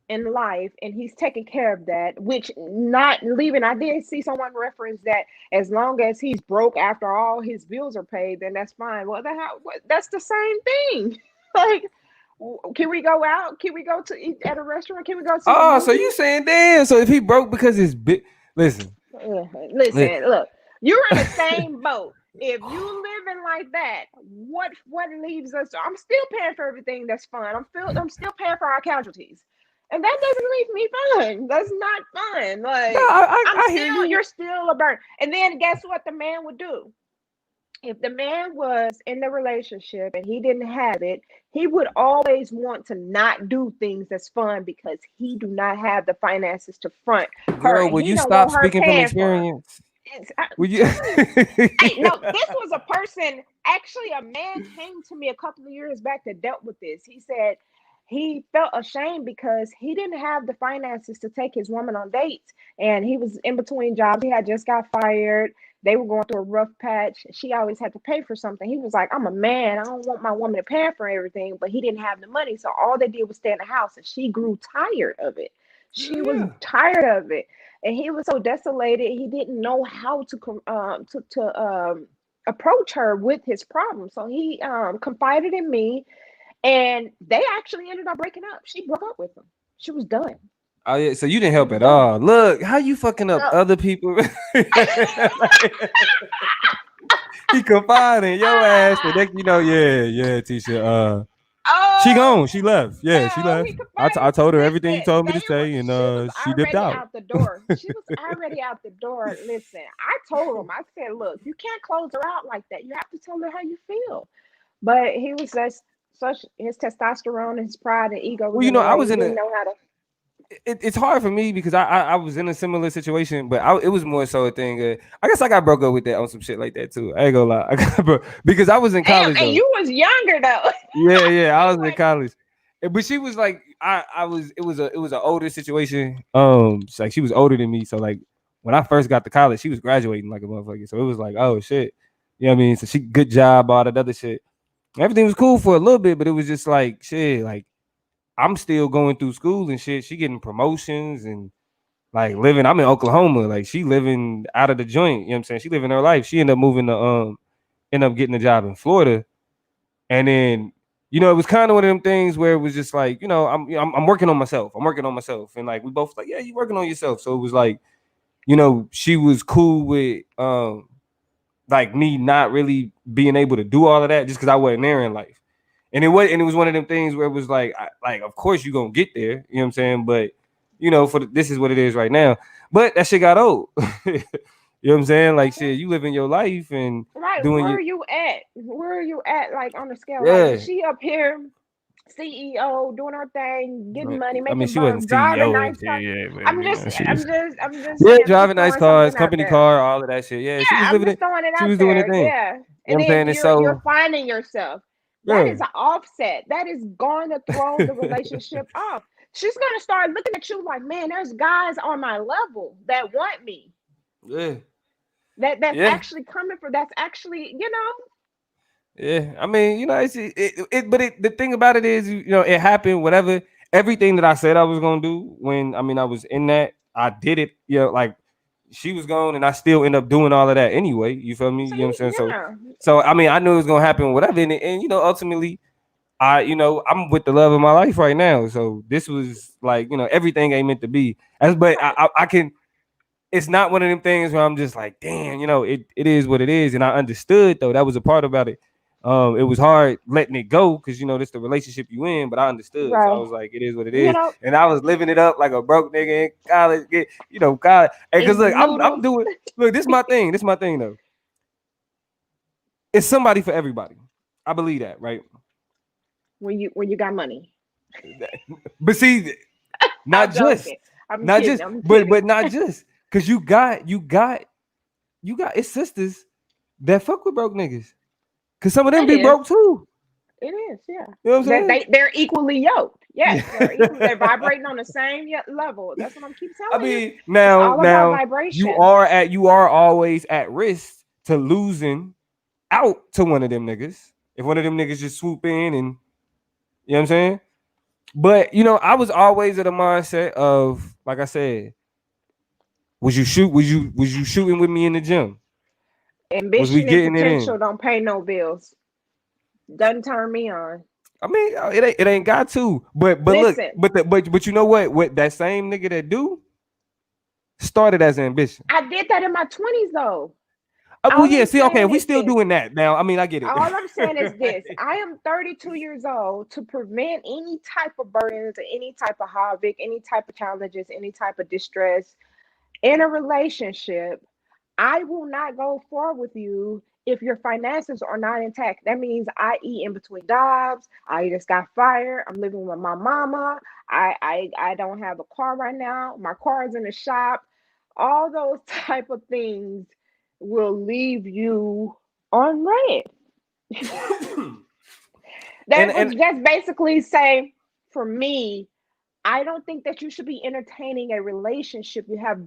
in life, and he's taking care of that, which not leaving. I did see someone reference that as long as he's broke after all his bills are paid, then that's fine. Well, that's the same thing. Like, Can we go out? Can we go to eat at a restaurant? Can we go see a Oh, so movie? you saying damn? So if he broke because it's big, listen, li- Listen, look, you're in the same boat. If you living like that, what leaves us? I'm still paying for everything that's fun. I'm still paying for our casualties, and that doesn't leave me fun. That's not fun. no, Like I hear you. you're still a burn. And then guess what the man would do? If the man was in the relationship and he didn't have it, he would always want to not do things that's fun because he do not have the finances to front her, Girl, and will he you don't stop want her speaking from paying for it. experience? I'm Will you? telling you. Hey, no, this was a person. Actually, a man came to me a couple of years back that dealt with this. He said he felt ashamed because he didn't have the finances to take his woman on dates, and he was in between jobs. He had just got fired. They were going through a rough patch. She always had to pay for something. He was like, "I'm a man. I don't want my woman to pay for everything," but he didn't have the money, so all they did was stay in the house, and she grew tired of it. She was Yeah. tired of it, and he was so desolated. He didn't know how to approach her with his problem. So he confided in me, and they actually ended up breaking up. She broke up with him. She was done. Oh yeah. So you didn't She help was at done. all. Look, how you fucking up No. other people? He confided in your ass. The next, yeah, Tisha. She Oh gone. She left. Yeah, she no, left. he I confided. told her everything you Listen, told me to say, and she was she dipped already out. out the door. She was already out the door. Listen, I told him, I said, look, you can't close her out like that. You have to tell her how you feel. But he was just such his testosterone and his pride and ego was Well, in the I way. was He in didn't a. know how to. It's hard for me because I was in a similar situation, but it was more so a thing. I guess I got broke up with that on some shit like that too. I ain't gonna lie, I got broke because I was in Damn, college and though. you was younger though. Yeah, I You was in like, college. But she was like, I was. It was an older situation. Like she was older than me, so like when I first got to college, she was graduating like a motherfucker. So it was like, oh shit, you know what I mean? So she good job, all that other shit. Everything was cool for a little bit, but it was just like shit. Like I'm still going through school and shit. She getting promotions and like living. I'm in Oklahoma. Like she living out of the joint. You know what I'm saying? She living her life. She ended up moving to end up getting a job in Florida. And then, it was kind of one of them things where it was just like, I'm working on myself. I'm working on myself. And like we both like, yeah, you working on yourself. So it was like, she was cool with like me not really being able to do all of that just because I wasn't there in life. And it was one of them things where it was like, of course you're gonna get there, you know what I'm saying? But this is what it is right now. But that shit got old. You know what I'm saying? Like shit, you living your life and right, doing where your are you at? Where are you at? Like on the scale? Like yeah. she up here, CEO, doing her thing, getting money, I mean, making she wasn't bucks, driving CEO nice and shit, cars. yeah, but I'm just, she I'm was just, I'm just yeah saying, I'm just driving nice throwing cars, something out company there. car, all of that shit. Yeah, she Yeah, was I'm living just it. throwing it She out was doing her there. thing. Yeah. You know And what I'm then saying? And you're so finding yourself. That yeah, is an offset. That is going to throw the relationship off. She's gonna start looking at you like, man, there's guys on my level that want me. yeah, That's yeah, actually coming for that's actually, yeah. I mean, but the thing about it is, it happened. Whatever, everything that I said I was gonna do when I was in that, I did it. Like she was gone, and I still end up doing all of that anyway. You feel me? You know what see, I'm saying? So, yeah. I mean, I knew it was gonna happen. Whatever, and ultimately. I'm with the love of my life right now. So this was like, everything ain't meant to be. But Right. I can. It's not one of them things where I'm just like, damn, it is what it is. And I understood though that was a part about it. It was hard letting it go because this the relationship you in. But I understood, so I Right. was like, it is what it You is. know, And I was living it up like a broke nigga in college. College. And because it's look, I'm noodles doing. Look, this is my thing. This is my thing though. It's somebody for everybody. I believe that, right? when you got money. But see, not I'm just, joking. I'm not kidding. just, I'm but kidding. not just, cause you got it's sisters that fuck with broke niggas. Cause some of them It be is. broke too. It is. Yeah. You know what I'm That saying? they're equally yoked. Yes, they're equal. Yeah. They're vibrating on the same level. That's what I'm keep I telling you. mean, It's now, all about you vibration. are always at risk to losing out to one of them niggas. If one of them niggas just swoop in and you know what I'm saying? But I was always at a mindset of, like I said, was you shooting with me in the gym? Was we Ambition and getting it in? potential don't pay no bills. Doesn't turn me on. I mean, it ain't got to. But look, Listen, but you know what? What that same nigga that do started as ambition. I did that in my 20s though. Well, All yeah. I'm See, okay, saying we is still this. doing that now. I mean, I get it. All I'm saying is this. I am 32 years old. To prevent any type of burdens, any type of havoc, any type of challenges, any type of distress in a relationship, I will not go forward with you if your finances are not intact. That means I eat in between jobs. I just got fired. I'm living with my mama. I don't have a car right now. My car is in the shop. All those type of things will leave you on red. and That and was just basically saying, for me, I don't think that you should be entertaining a relationship. You have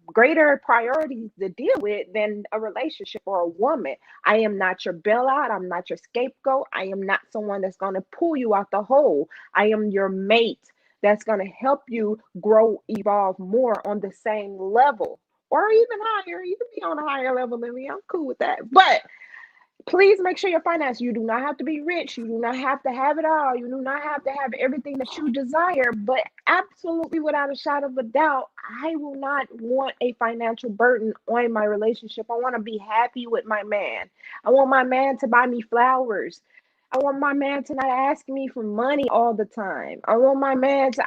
greater priorities to deal with than a relationship or a woman. I am not your bailout. I'm not your scapegoat. I am not someone that's going to pull you out the hole. I am your mate that's going to help you grow, evolve more on the same level or even higher. You can be on a higher level than me. I'm cool with that. But please make sure your finance. You do not have to be rich. You do not have to have it all. You do not have to have everything that you desire. But absolutely, without a shadow of a doubt, I will not want a financial burden on my relationship. I want to be happy with my man. I want my man to buy me flowers. I want my man to not ask me for money all the time. I want my man to,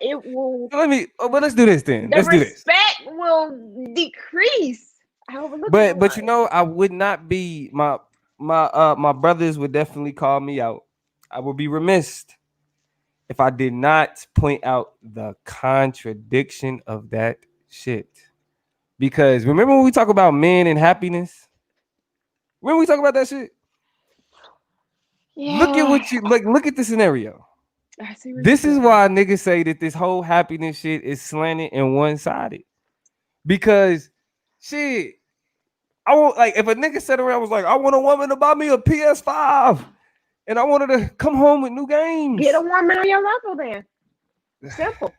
it will, well, let's do this then. the Let's do this. respect will decrease. I overlook But you someone. know, I would not be my brothers would definitely call me out. I would be remiss if I did not point out the contradiction of that shit. Because remember when we talk about men and happiness? When we talk about that shit? Look at Yeah, what you look at the scenario. I see where you're This is going. why niggas say that this whole happiness shit is slanted and one-sided. Because shit, I want like if a nigga sat around was like, I want a woman to buy me a PS5 and I wanted to come home with new Get a games. woman on your level then. Simple.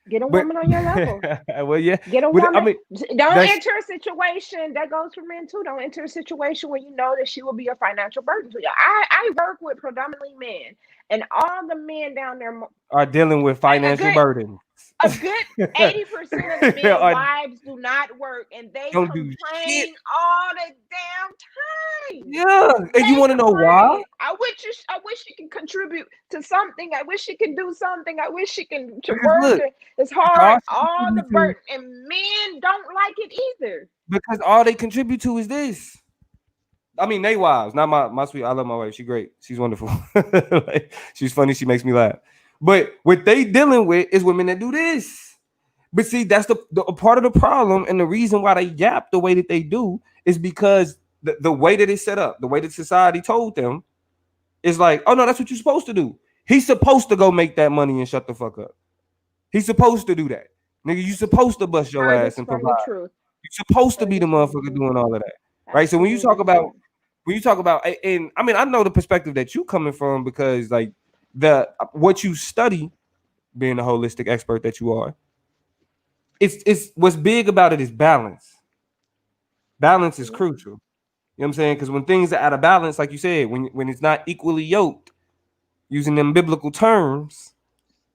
Get a But woman on your level. well, yeah. Get a I woman. mean, Don't that's enter a situation that goes for men too. Don't enter a situation where you know that she will be a financial burden to you. I work with predominantly men, and all the men down there, are dealing with a financial good burdens. a good 80% of the men Or wives do not work, and they don't do shit. complain all the damn time. Yeah. And you They want to know why? complain. I wish she can contribute to something. I wish she can do something. I wish she can to Because work. look, It's because hard. all she All the contribute to burden, and men don't like it either. because all they contribute to is this. I mean, they wives, not my sweet. I love my wife. She's great. She's wonderful. Like, she's funny. She makes me laugh. But what they dealing with is women that do this. But see, that's the a part of the problem, and the reason why they yap the way that they do is because the way that it's set up, the way that society told them is like, oh no, that's what you're supposed to do. He's supposed to go make that money and shut the fuck up. He's supposed to do that. Nigga, you supposed to bust your ass Furthest and from the provide. truth. You're supposed to be the Furthest from the motherfucker truth. doing all of that. Right. So Absolutely true. when you talk about and I mean I know the perspective that you coming from because like the what you study, being the holistic expert that you are, it's what's big about it is balance. Balance is Absolutely. crucial. You know what I'm saying? Because when things are out of balance, like you said, when it's not equally yoked, using them biblical terms,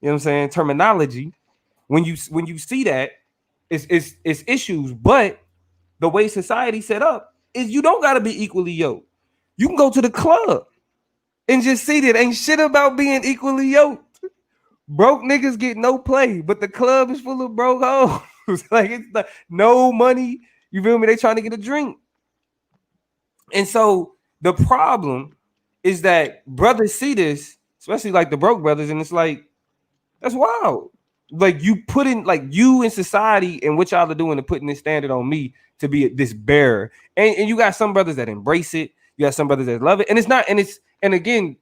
you know what I'm saying, terminology, when you see that, it's issues. But the way society set up is you don't gotta be equally yoked. You can go to the club and just see that ain't shit about being equally yoked. Broke niggas get no play, but the club is full of broke hoes. Like it's like no money. You feel me? They trying to get a drink. And so the problem is that brothers see this, especially like the broke brothers, and it's like, that's wild. Like you putting like you in society and what y'all are doing to putting this standard on me to be this bearer. And you got some brothers that embrace it. You got some brothers that love it. And it's not, and again,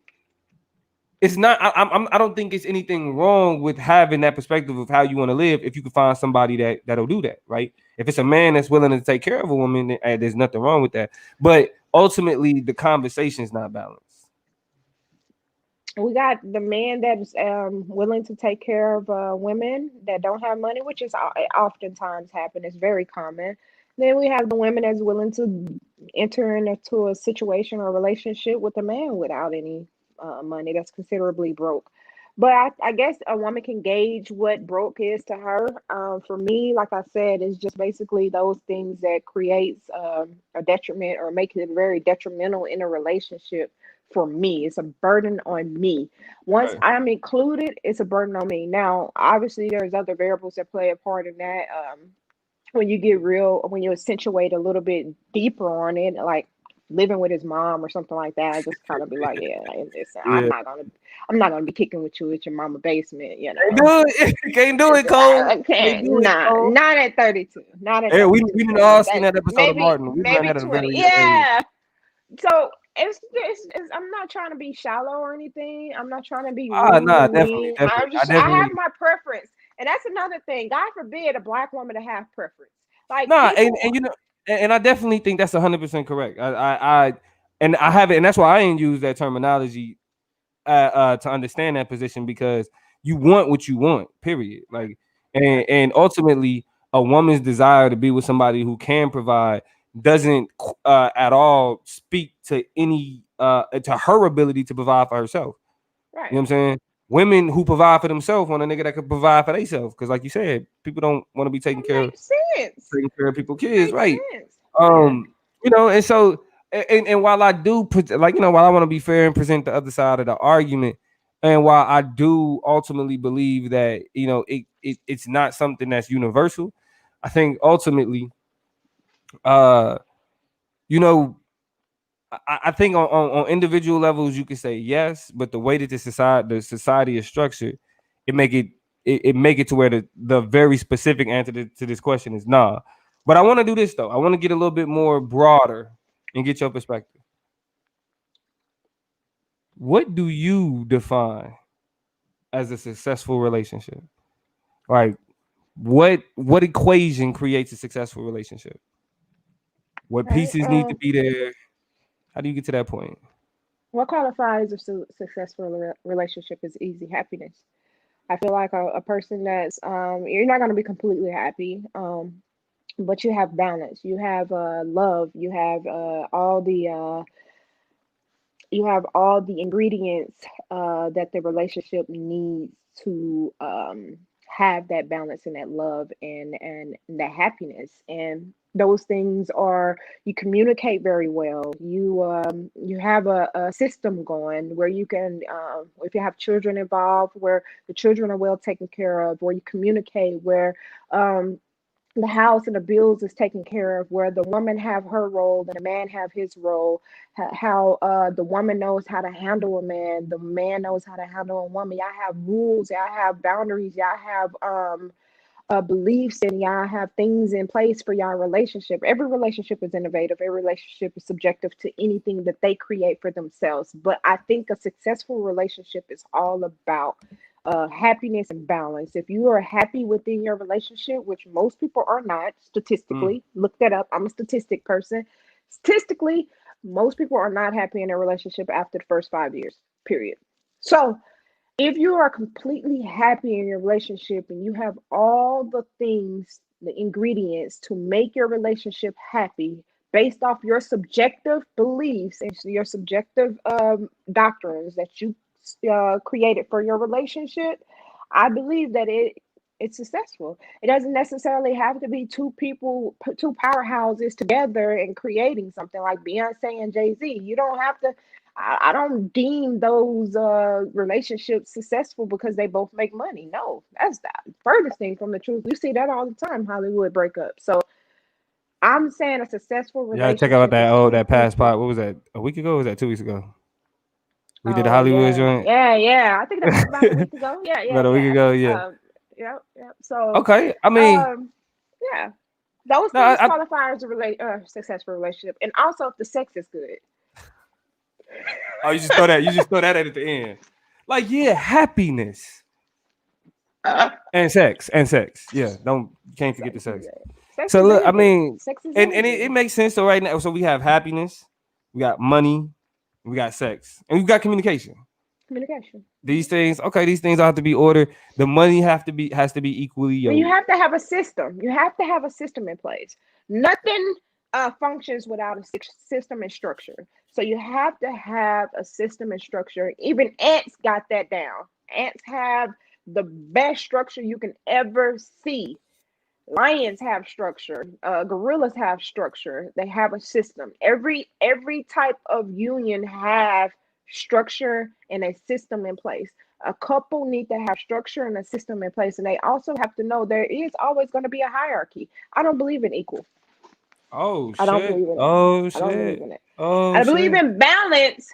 it's not, I don't think it's anything wrong with having that perspective of how you want to live if you can find somebody that'll do that, right? If it's a man that's willing to take care of a woman, then, there's nothing wrong with that. But ultimately, the conversation is not balanced. We got the man that's willing to take care of women that don't have money, which is oftentimes happen. It's very common. Then we have the women that's willing to enter into a situation or relationship with a man without any. money. That's considerably broke. But I guess a woman can gauge what broke is to her. For me, like I said, it's just basically those things that creates a detriment or make it very detrimental in a relationship. For me, it's a burden on me. Once Right. I'm included, it's a burden on me. Now, obviously, there's other variables that play a part in that. When you get real, when you accentuate a little bit deeper on it, like living with his mom or something like that, I just kind of be like, yeah, listen, Yeah. I'm not gonna be kicking with you at your mama basement, you Can't know. do it. Can't do it, Cole. I Can't can't, do it, nah, Cole. not at 32, not at Yeah, we 32, didn't baby. all seen That that episode of maybe Martin. We learned maybe that at a 20, very young age. yeah. So I'm not trying to be shallow or anything. I'm not trying to be Ah, rude or nah, definitely, mean. definitely. I have my preference, and that's another thing. God forbid a black woman to have preference. Like Nah, people, and you know, and I definitely think that's 100% correct. And I have it, and that's why I ain't use that terminology to understand that position because you want what you want, period. Like, right, and ultimately, a woman's desire to be with somebody who can provide doesn't at all speak to any to her ability to provide for herself. You know right. what I'm saying? Women who provide for themselves want a nigga that can provide for themselves. Because, like you said, people don't want to be That makes sense. taking care of people's It kids, makes right? sense. Yeah. You know, and so and while I do put like while I want to be fair and present the other side of the argument, and while I do ultimately believe that it's not something that's universal, I think ultimately, uh, you know, I think on individual levels you can say yes, but the way that the society is structured, it make it it make it to where the very specific answer to this question is nah. But I want to do this though. I want to get a little bit more broader and get your perspective. What do you define as a successful relationship? Like what equation creates a successful relationship? What Right. pieces need to be there? How do you get to that point? What qualifies a successful relationship is easy happiness. I feel like a person that's you're not going to be completely happy, but you have balance, you have love, you have all the ingredients that the relationship needs to have that balance and that love and that happiness. And those things are, you communicate very well. You have a system going where you can, if you have children involved, where the children are well taken care of, where you communicate, where um, the house and the bills is taken care of, where the woman have her role and the man have his role. How the woman knows how to handle a man, the man knows how to handle a woman. Y'all have rules, y'all have boundaries, y'all have beliefs, and y'all have things in place for y'all relationship. Every relationship is innovative, every relationship is subjective to anything that they create for themselves. But I think a successful relationship is all about happiness and balance. If you are happy within your relationship, which most people are not, Mm, statistically, look that up. I'm a statistic person. Statistically, most people are not happy in a relationship after the first 5 years, period. So, if you are completely happy in your relationship and you have all the things, the ingredients to make your relationship happy based off your subjective beliefs and your subjective doctrines that you created for your relationship, I believe that it's successful. It doesn't necessarily have to be two people, two powerhouses together and creating something like Beyonce and Jay-Z. You don't have to. I don't deem those relationships successful because they both make money. No, that's the furthest thing from the truth. You see that all the time, Hollywood breakups. So I'm saying a successful yeah, check out relationship that is two that past people. pot. What was that? A week ago? Or was that 2 weeks ago? We did a Oh Hollywood yeah, joint yeah, yeah. I think that was about a week ago. Yeah, yeah, about a week yeah. ago. Yeah. Yeah, yeah. So, Okay. I mean, um, yeah, those no, things qualify as a successful relationship, and also if the sex is good. oh, you just throw that. You just throw that at the end. Like, yeah, happiness and sex and sex. Yeah, don't you can't forget Sex the is sex. good. Sex So is look, I everything. mean, Sex is and it everything. makes sense. So right now, so we have happiness, we got money, we got sex, and we got communication. Communication. These things, okay, these things have to be ordered. The money has to be equally But you yoked. have to have a system. You have to have a system in place. Nothing. functions without a system and structure. So you have to have a system and structure. Even ants got that down. Ants have the best structure you can ever see. Lions have structure. Gorillas have structure. They have a system. Every type of union have structure and a system in place. A couple need to have structure and a system in place, and they also have to know there is always going to be a hierarchy. I don't believe in equal. Oh I don't shit. believe in it. Oh I don't believe shit. in it. Oh I believe shit. in balance,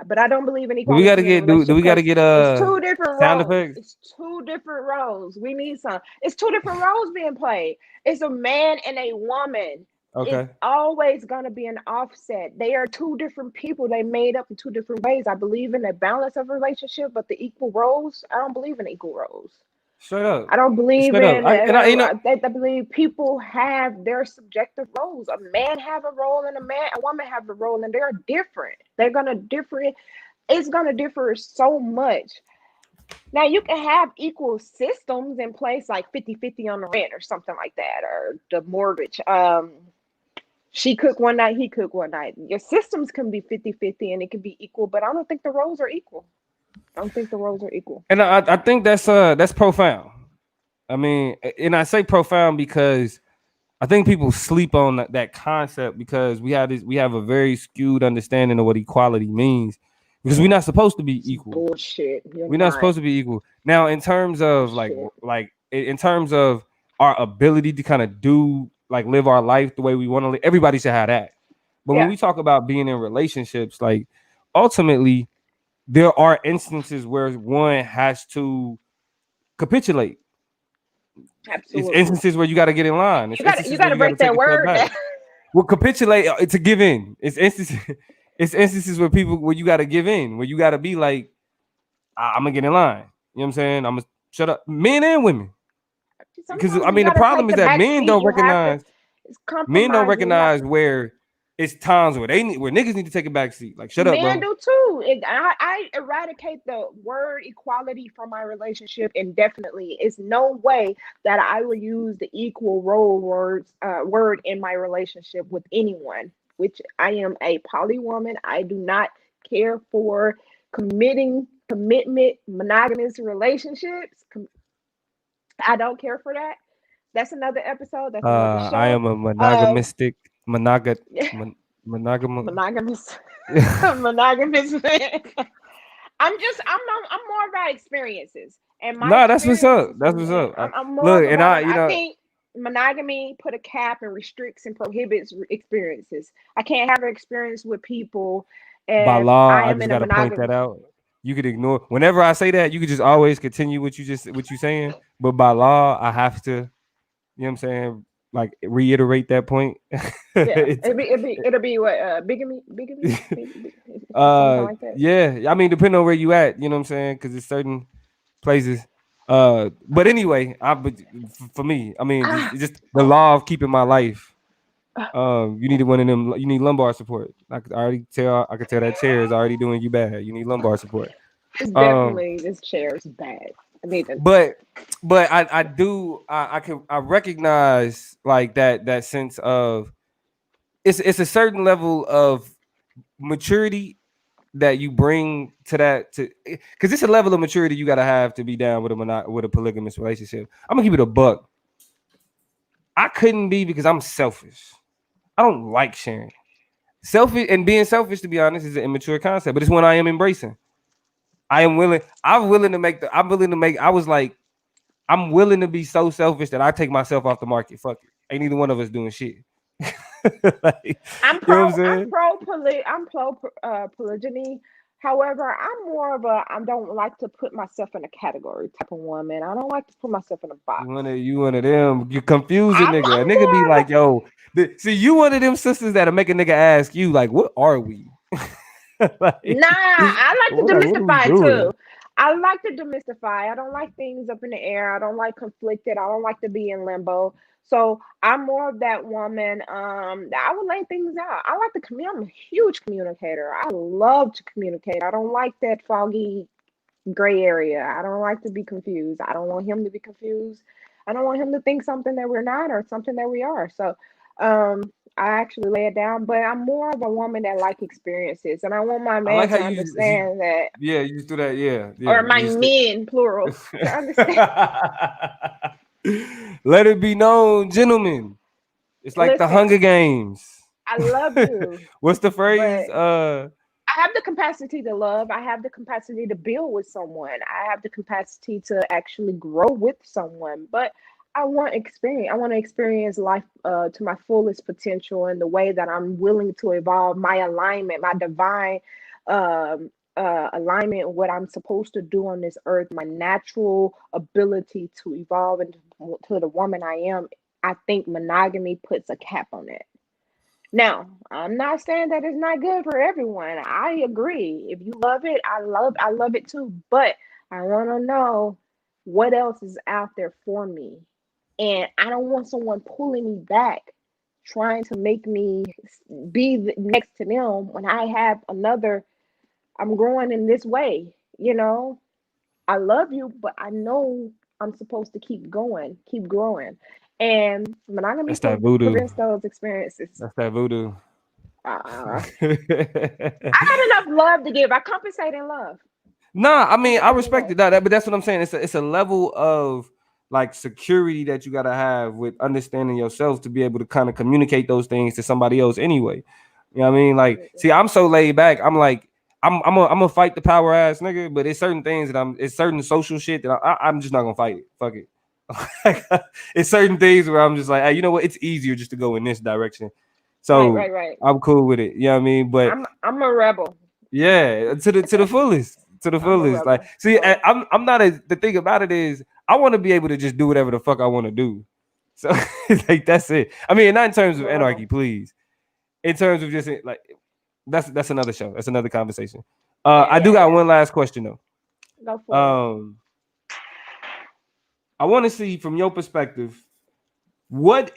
but I don't believe in Do we gotta equality in a get do relationship we gotta because get it's two different sound roles. effects? It's two different roles. We need some. It's two different roles being played. It's a man and a woman. It's Okay. always gonna be an offset. They are two different people. They made up in two different ways. I believe in the balance of a relationship, but the equal roles, I don't believe in equal roles. Straight up. I don't believe Straight up. in. I I believe people have their subjective roles. A man have a role, and a woman have a role, and they're different. They're gonna differ. It's gonna differ so much. Now you can have equal systems in place, like 50-50 on the rent or something like that, or the mortgage. She cook one night, he cook one night. Your systems can be 50-50 and it can be equal, but I don't think the roles are equal. I don't think the roles are equal. and I think that's profound. I mean, and I say profound because I think people sleep on that concept because we have a very skewed understanding of what equality means because we're not supposed to be It's equal. bullshit. You're We're not not. supposed to be equal. Now, in terms of Bullshit. in terms of our ability to kind of do like live our life the way we want to live, everybody should have that. But when Yeah, we talk about being in relationships, like ultimately there are instances where one has to capitulate. It's absolutely. instances where you got to get in line. It's You instances where gotta you got to break take that a step word back. down. Well, capitulate to give in. It's instances. It's instances where people where you got to give in, where you got to be like, I'm gonna get in line. You know what I'm saying? I'm gonna shut up, men and women. Because Sometimes I you mean, the gotta take problem is the that back seat. You have to. It's men don't compromise. You have recognize where it's times where where niggas need to take a back seat. Like, shut up, Men bro. do too. I eradicate the word equality from my relationship indefinitely. It's no way that I will use the equal role word in my relationship with anyone. Which I am a poly woman. I do not care for commitment, monogamous relationships. I don't care for that. That's another episode. That's another I show. am a Um, monogamistic monoga monogam. monogamous, monogamous man. I'm more about experiences, and my Nah, that's what's up. experiences That's from what's up. I'm more Look, of and about them. you I know, think monogamy put a cap and restricts and prohibits experiences. I can't have an experience with people by if law, I I am just in a gotta point that monogamous. out. You could ignore whenever I say that. You could just always continue what you saying. But by law, I have to. You know what I'm saying? Like reiterate that point. Yeah, It's, it'll be what something like that. yeah. I mean, depending on where you at, you know what I'm saying? Because it's certain places. But anyway, for me, I mean, Ah, just the oh, law of keeping my life. You need one of them. You need lumbar support. I could already tell. I could tell that chair is already doing you bad. You need lumbar support. it's Um, definitely this chair is bad. I need to. but I do I recognize like that sense of it's a certain level of maturity that you bring to that to because it's a level of maturity you got to have to be down with with a polygamous relationship. I'm gonna keep it a buck. I couldn't be because I'm selfish. I don't like sharing. Selfish and being selfish, to be honest, is an immature concept, but it's one I am embracing. I am willing. I'm willing to make the. I'm willing to make. I was like, I'm willing to be so selfish that I take myself off the market. Fuck it. Ain't either one of us doing shit. Like, you know what I'm saying? I'm pro polygyny. However, I'm more of a I don't like to put myself in a category type of woman. I don't like to put myself in a box. You one of them. You confuse a nigga. A I'm nigga be more of like, yo, see, you one of them sisters that'll make a nigga ask you, like, what are we? Nah, Like, I like to what are we demystify doing? too. I like to demystify. I don't like things up in the air. I don't like conflicted. I don't like to be in limbo. So I'm more of that woman. I would lay things out. I like to communicate. I'm a huge communicator. I love to communicate. I don't like that foggy gray area. I don't like to be confused. I don't want him to be confused. I don't want him to think something that we're not or something that we are. So I actually lay it down, but I'm more of a woman that like experiences, and I want my I like man how to understand that, yeah, you just do that. Yeah, or yeah. my men plural to understand. Let it be known, gentlemen. It's like the Listen, Hunger Games. I love you, What's the phrase? but I have the capacity to love. I have the capacity to build with someone. I have the capacity to actually grow with someone. But I want experience. I want to experience life to my fullest potential in the way that I'm willing to evolve my alignment, my divine alignment, what I'm supposed to do on this earth, my natural ability to evolve into to the woman I am. I think monogamy puts a cap on it. Now, I'm not saying that it's not good for everyone. I agree. If you love it, I love it too. But I want to know what else is out there for me. And I don't want someone pulling me back, trying to make me be next to them when I have another. I'm growing in this way, you know. I love you, but I know I'm supposed to keep going, keep growing. And monogamy that's that voodoo. prevents those experiences. That's that voodoo. Uh, I got enough love to give. I compensate in love. Nah, I mean I Compensate in respect love. it, that, but that's what I'm saying. It's a level of like security that you gotta have with understanding yourself to be able to kind of communicate those things to somebody else anyway. You know what I mean? Like, Absolutely. see, I'm so laid back. I'm like, I'm a fight the power ass nigga, but it's certain things that it's certain social shit that I'm just not gonna fight it. Fuck it. It's certain things where I'm just like, hey, you know what? It's easier just to go in this direction. Right, So right, right. I'm cool with it. You know what I mean? But I'm a rebel. yeah, to the fullest, to the I'm a fullest. Like, rebel. see, So I'm not as the thing about it is I want to be able to just do whatever the fuck I want to do. So it's like that's it. I mean, not in terms I'm of a anarchy, rebel. please. In terms of just like that's another show. That's another conversation. Yeah, I do yeah, got yeah. one last question though. Go for it. Um, I want to see from your perspective what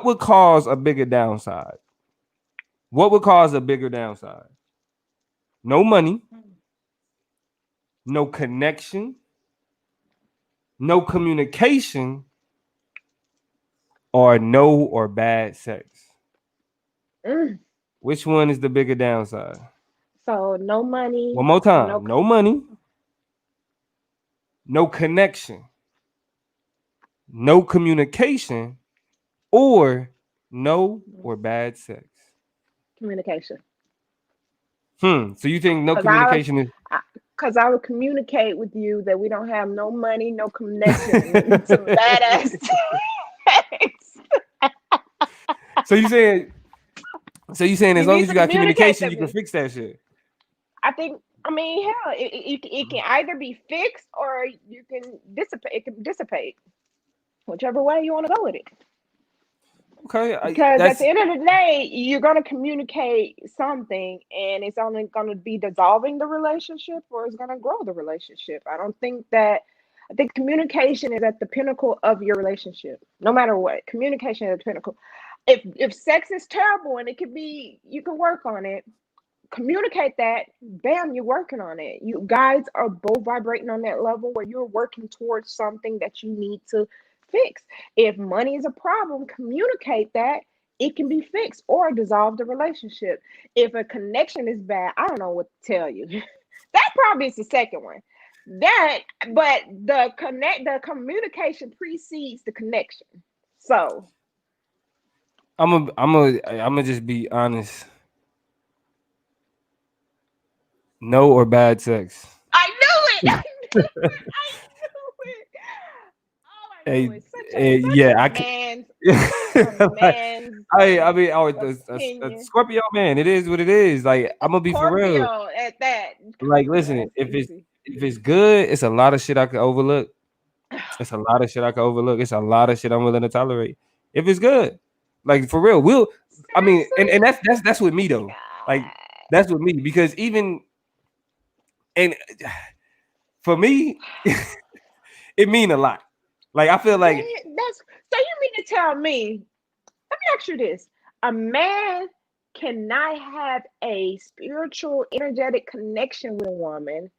would cause a bigger downside? What would cause a bigger downside? No money, no connection, no communication, or no or bad sex? Mm. Which one is the bigger downside? So no money, One more no. time. No money, no connection, no communication, or no or bad sex. Communication. So you think no Cause I would, communication is cause I would communicate with you that we don't have no money, no connection, and some badass sex. so you saying as You long need as you to got communicate communication, to you can me. fix that shit. I think. I mean, hell, it can either be fixed or you can dissipate. It can dissipate, whichever way you want to go with it. Okay, Because at that's the end of the day, you're going to communicate something, and it's only going to be dissolving the relationship or it's going to grow the relationship. I don't think that. I think communication is at the pinnacle of your relationship, no matter what. Communication is at the pinnacle. If sex is terrible and it could be, you can work on it. Communicate that. Bam, you're working on it. You guys are both vibrating on that level where you're working towards something that you need to fix. If money is a problem, communicate that. It can be fixed or dissolve the relationship. If a connection is bad, I don't know what to tell you. That probably is the second one. That, but the communication precedes the connection. So I'm gonna just be honest. No or bad sex. I knew it. I knew it. I knew it. Oh, I knew Hey, it. Such yeah, a I can. man's such a Like, man's I mean, oh, a opinion. Scorpio man. It is what it is. Like, I'm gonna be for real. Scorpio at that. Come Like, on, now listen, that's easy. if it's good, it's a lot of shit I could overlook. It's a lot of shit I could overlook. It's a lot of shit I'm willing to tolerate. If it's good, like for real, I mean, and Seriously? that's with me though. Like, God. that's with me because even and for me, it mean a lot. Like, I feel like That's so you mean to tell me, let me ask you this. A man cannot have a spiritual, energetic connection with a woman,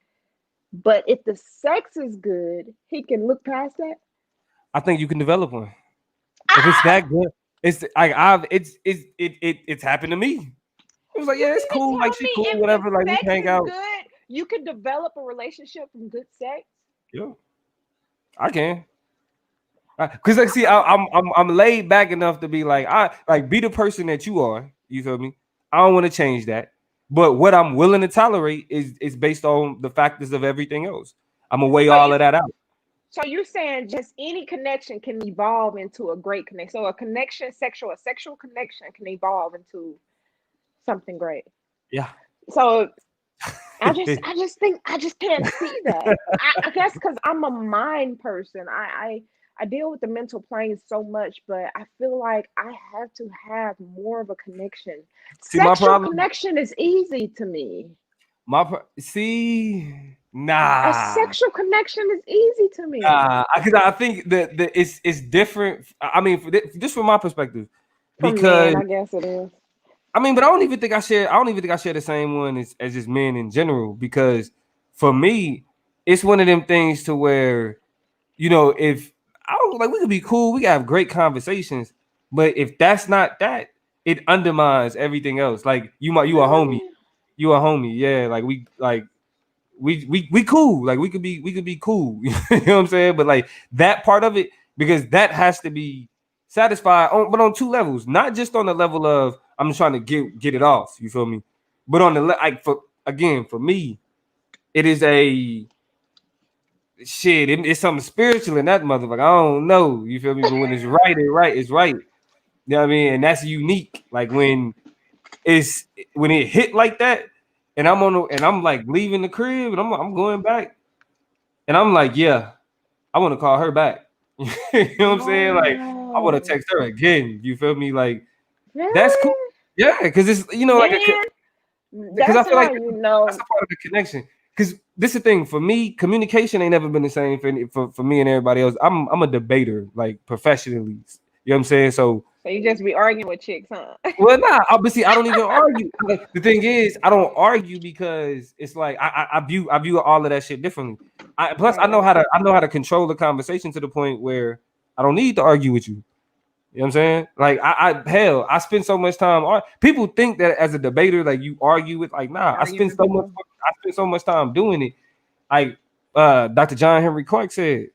but if the sex is good, he can look past that. I think you can develop one if it's Ah! that good. It's like it's happened to me. It was like, You yeah, it's mean to cool. Like tell she me cool, if whatever. Like we sex can hang is out. good, you can develop a relationship from good sex? Yeah, I can. Cause like, see, I'm laid back enough to be like, I like be the person that you are. You feel me? I don't want to change that. But what I'm willing to tolerate is based on the factors of everything else. I'm gonna weigh So all you of that out. so you're saying just any connection can evolve into a great connection. So a sexual connection can evolve into something great. Yeah. So I just can't see that. I guess because I'm a mind person. I deal with the mental plane so much, but I feel like I have to have more of a connection. See, my Sexual problem. connection is easy to me. See, A nah. sexual connection is easy to me. Because I think that it's different. I mean, just from my perspective, For because men, I guess it is. I mean, but I don't even think I share. I don't even think I share the same one as just men in general. Because for me, it's one of them things to where if I don't like, we could be cool, we can have great conversations, but if that's not that, it undermines everything else. Like Really? you a homie, yeah. We cool. Like we could be cool. You know what I'm saying? But like that part of it, because that has to be satisfied but on two levels, not just on the level of I'm just trying to get it off. You feel me? But on the like for me, it is a shit. It's something spiritual in that motherfucker. I don't know. You feel me? But when it's right, it's right. It's right. You know what I mean? And that's unique. Like it's when it hit like that, and I'm like leaving the crib, and I'm going back. And I'm like, yeah, I want to call her back. You know what I'm saying? Like, I want to Oh, text her again. You feel me? Like, that's cool. really? Yeah, because it's like Man, because I that's feel like how you that's know. a part of the connection. Because this is the thing for me, communication ain't never been the same for me and everybody else. I'm a debater, like professionally. You know what I'm saying? So So you just be arguing with chicks, huh? well, nah, obviously I don't even argue. Like, the thing is, I don't argue because it's like I view all of that shit differently. Plus I know Right. how to control the conversation to the point where I don't need to argue with you. You know what I'm saying? Like I spend so much time. People think that as a debater, like you argue with, like, nah. Arguing with people. I spend so much time doing it. Like Dr. John Henry Clark said,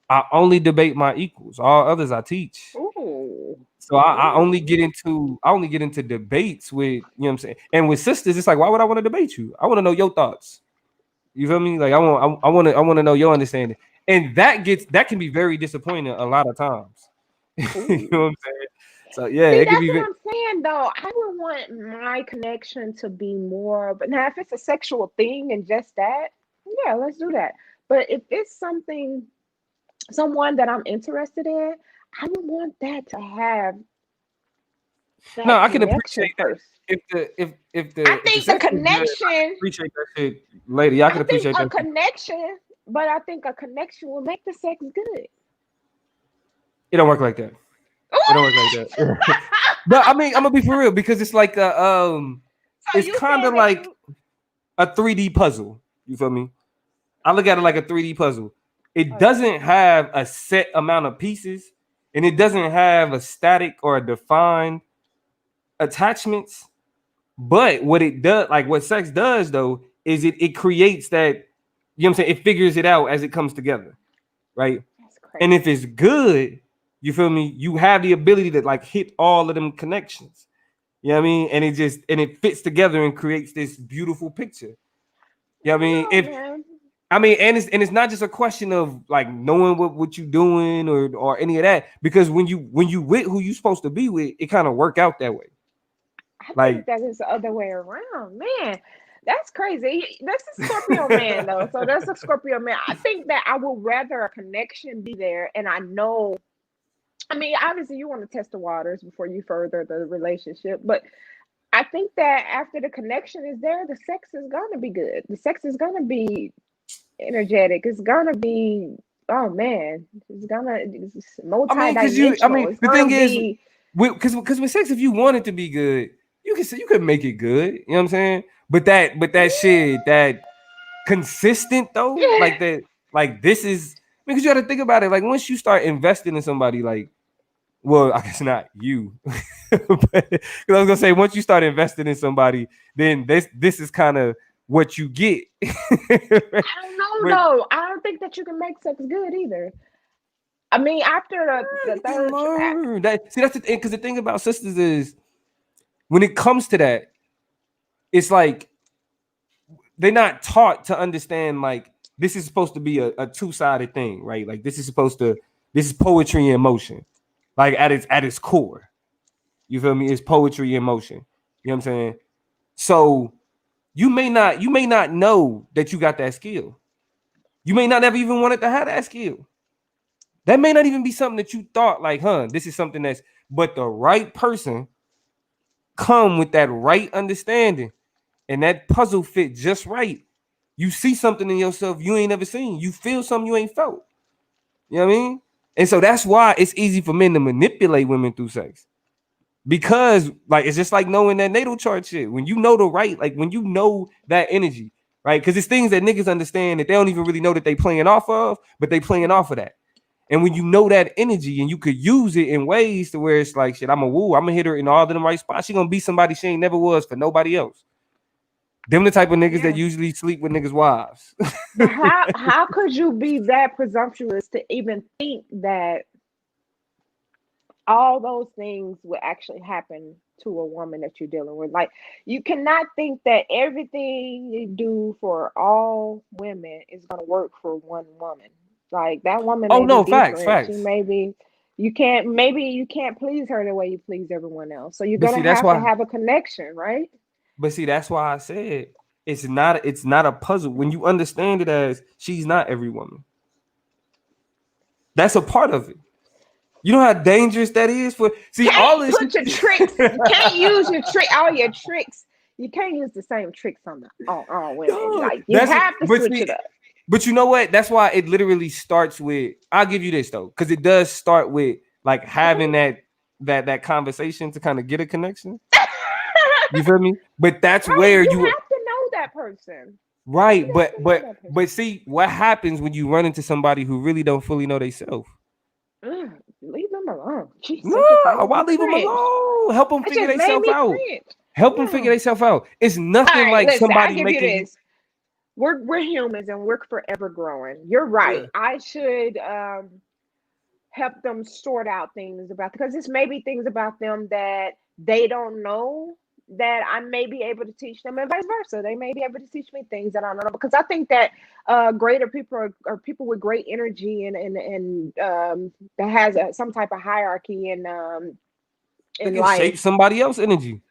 I only debate my equals. All others I teach. Ooh. So I only Ooh. get into debates with, you know what I'm saying? And with sisters, it's like, why would I want to debate you? I want to know your thoughts. You feel me? Like I want to know your understanding. And that can be very disappointing a lot of times. You know what Ooh. I'm saying? So yeah, See, it could that's be what I'm saying though. I would want my connection to be more, but now if it's a sexual thing and just that, yeah, let's do that. But if it's someone that I'm interested in, I would want that to have no, that I can connection appreciate that. first. If the The sex is good, I can connection, appreciate that shit later. Yeah, I I can think appreciate a that shit. connection, but I think a connection will make the sex good. It don't work like that. It don't work like that. But I mean, I'm gonna be for real, because it's like So it's you kind saying of that like you a 3D puzzle. You feel me? I look at it like a 3D puzzle. It okay. doesn't have a set amount of pieces, and it doesn't have a static or a defined attachments. But what it does, like what sex does though, is it creates that, you know what I'm saying? It figures it out as it comes together, right? That's And if crazy. it's good, you feel me? You have the ability to like hit all of them connections. You know what I mean? And it fits together and creates this beautiful picture. I You know what I don't mean? know, If man. I mean, and it's not just a question of like knowing what you doing or any of that, because when you with who you supposed to be with, it kind of work out that way. I think Like, that is the other way around, man. That's crazy. That's a Scorpio man, though. So that's a Scorpio man. I think that I would rather a connection be there, and I know. I mean, obviously, you want to test the waters before you further the relationship, but I think that after the connection is there, the sex is gonna be good. The sex is gonna be energetic. It's gonna be, oh man, it's I mean, I multi-dimensional. mean, It's the gonna thing is, be because with sex, if you want it to be good, you can make it good. You know what I'm saying? But that shit, that consistent though, yeah. like that, like this is, because you got to think about it. Like once you start investing in somebody, like Well, I guess not you. Because I was gonna say once you start investing in somebody, then this is kind of what you get. I don't know But though. I don't think that you can make sex good either. I mean, after the you can third try, learn that. See, that's the thing. Because the thing about sisters is when it comes to that, it's like they're not taught to understand like this is supposed to be a two-sided thing, right? Like this is poetry in motion, like at its core. You feel me? It's poetry in motion. You know what I'm saying? So you may not know that you got that skill. You may not ever even wanted to have that skill. That may not even be something that you thought like, this is something that's but the right person come with that right understanding and that puzzle fit just right. You see something in yourself you ain't never seen. You feel something you ain't felt. You know what I mean? And so that's why it's easy for men to manipulate women through sex. Because like it's just like knowing that natal chart shit. When you know the right, like when you know that energy, right? Because it's things that niggas understand that they don't even really know that they playing off of, but they playing off of that. And when you know that energy and you could use it in ways to where it's like, shit, I'm gonna hit her in all of them right spots. She gonna be somebody she ain't never was for nobody else. Them the type of niggas that yeah. usually sleep with niggas' wives. But how could you be that presumptuous to even think that all those things would actually happen to a woman that you're dealing with? Like, you cannot think that everything you do for all women is going to work for one woman. Like, that woman Oh may be no, facts, different. She facts. may be, you can't, maybe you can't please her the way you please everyone else. So you're But going see, to that's have to why. have a connection, right? But see, that's why I said it's not a puzzle. When you understand it as she's not every woman, that's a part of it. You know how dangerous that is for see all Can't this put your shit. tricks, you can't use your trick, all your tricks. You can't use the same tricks on on all women. No, Like, you that's have to but switch it see, up. but you know what? That's why it literally starts with. I'll give you this though, because it does start with like having that conversation to kind of get a connection. You feel me? But that's Right, where you you have to know that person. right. You have But to know but that person. but see what happens when you run into somebody who really don't fully know themselves. Leave them alone. Jeez, No, that just made why me leave them cringe. alone? Help them That figure just made themselves me out. cringe. Help them figure No. themselves out. It's All nothing right, like listen, I somebody give you making you. this. We're humans and we're forever growing. You're Yeah. right. I should help them sort out things about, because this may be things about them that they don't know that I may be able to teach them, and vice versa. They may be able to teach me things that I don't know, because I think that greater people are people with great energy and that has some type of hierarchy They in can life. shape somebody else's energy.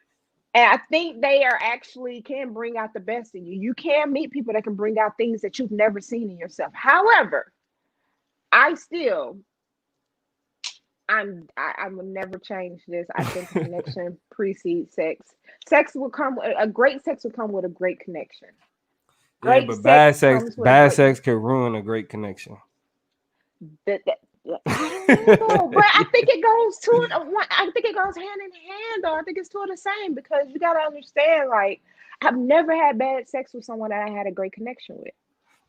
And I think they are actually can bring out the best in you. You can meet people that can bring out things that you've never seen in yourself. However, I still I will never change this. I think a connection precedes sex. Sex will come a great sex will come with a great connection. Yeah, Great but sex bad sex, comes with a bad great sex can ruin a great connection. I don't know though, but I think it goes to it. I think it goes hand in hand though. I think it's two of the same, because you gotta understand. Like, I've never had bad sex with someone that I had a great connection with,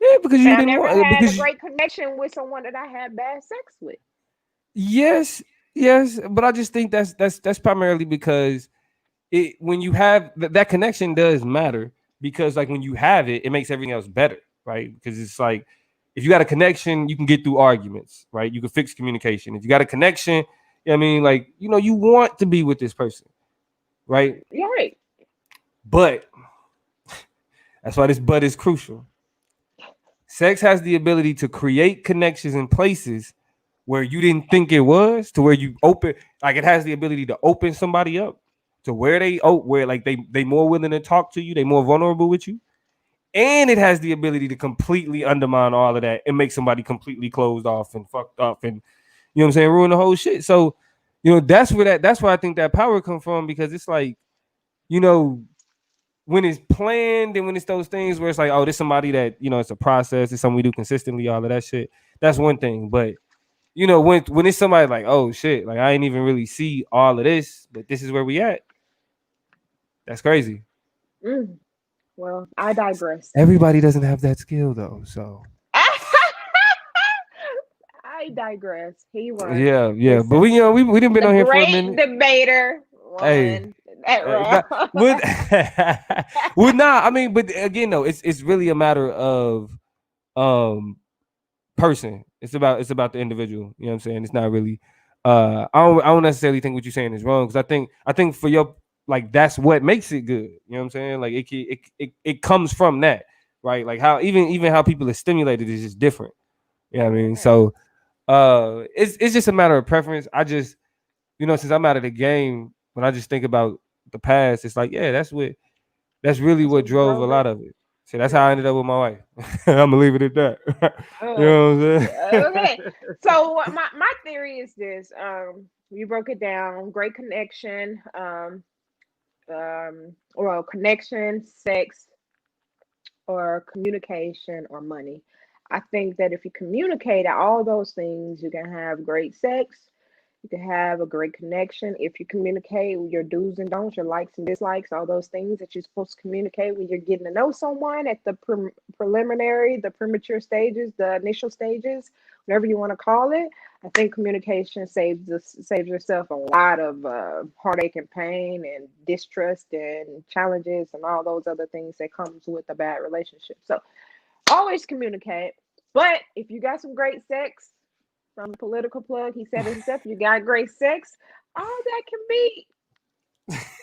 Yeah, because and you I didn't never want had a because great connection with someone that I had bad sex with. yes, yes, but I just think that's primarily because it when you have that connection does matter because like when you have it, it makes everything else better, right? Because it's like if you got a connection, you can get through arguments, right? You can fix communication. If you got a connection, I mean, like you want to be with this person, right? You're right. But that's why this but is crucial. Sex has the ability to create connections in places where you didn't think it was, to where you open, like it has the ability to open somebody up to where where like they more willing to talk to you, they more vulnerable with you, and it has the ability to completely undermine all of that and make somebody completely closed off and fucked up and you know what I'm saying, ruin the whole shit. So that's where I think that power come from because it's like you know when it's planned and when it's those things where it's like, oh, this somebody that, it's a process, it's something we do consistently, all of that shit. That's one thing. But when it's somebody like, oh shit, like I ain't even really see all of this, but this is where we at. That's crazy. Mm, well, I digress. Everybody doesn't have that skill though. So I digress. He won. Yeah. But Listen, we didn't been the on here for a great minute. debater Hey, won that nah, round. would would not. I mean, but again, though, it's really a matter of um person. It's about the individual. You know what I'm saying? It's not really. I don't necessarily think what you're saying is wrong, because I think for your, like, that's what makes it good. You know what I'm saying? Like it comes from that, right? Like how even how people are stimulated is just different. You know what I mean? Right. So it's just a matter of preference. I just, since I'm out of the game, when I just think about the past, it's like, yeah, that's really That's what what drove a drove lot it. of it. So that's how I Yeah. ended up with my wife. I'm gonna leave it at that. You Uh, know what I'm okay. saying? So my theory is this. You broke it down. Great connection. Well, connection, sex, or communication, or money. I think that if you communicate all those things, you can have great sex. You can have a great connection if you communicate your do's and don'ts, your likes and dislikes, all those things that you're supposed to communicate when you're getting to know someone at the preliminary, the premature stages, the initial stages, whatever you want to call it. I think communication saves yourself a lot of heartache and pain and distrust and challenges and all those other things that comes with a bad relationship. So always communicate. But if you got some great sex, from the political plug, he said it himself, you got great sex, all that can be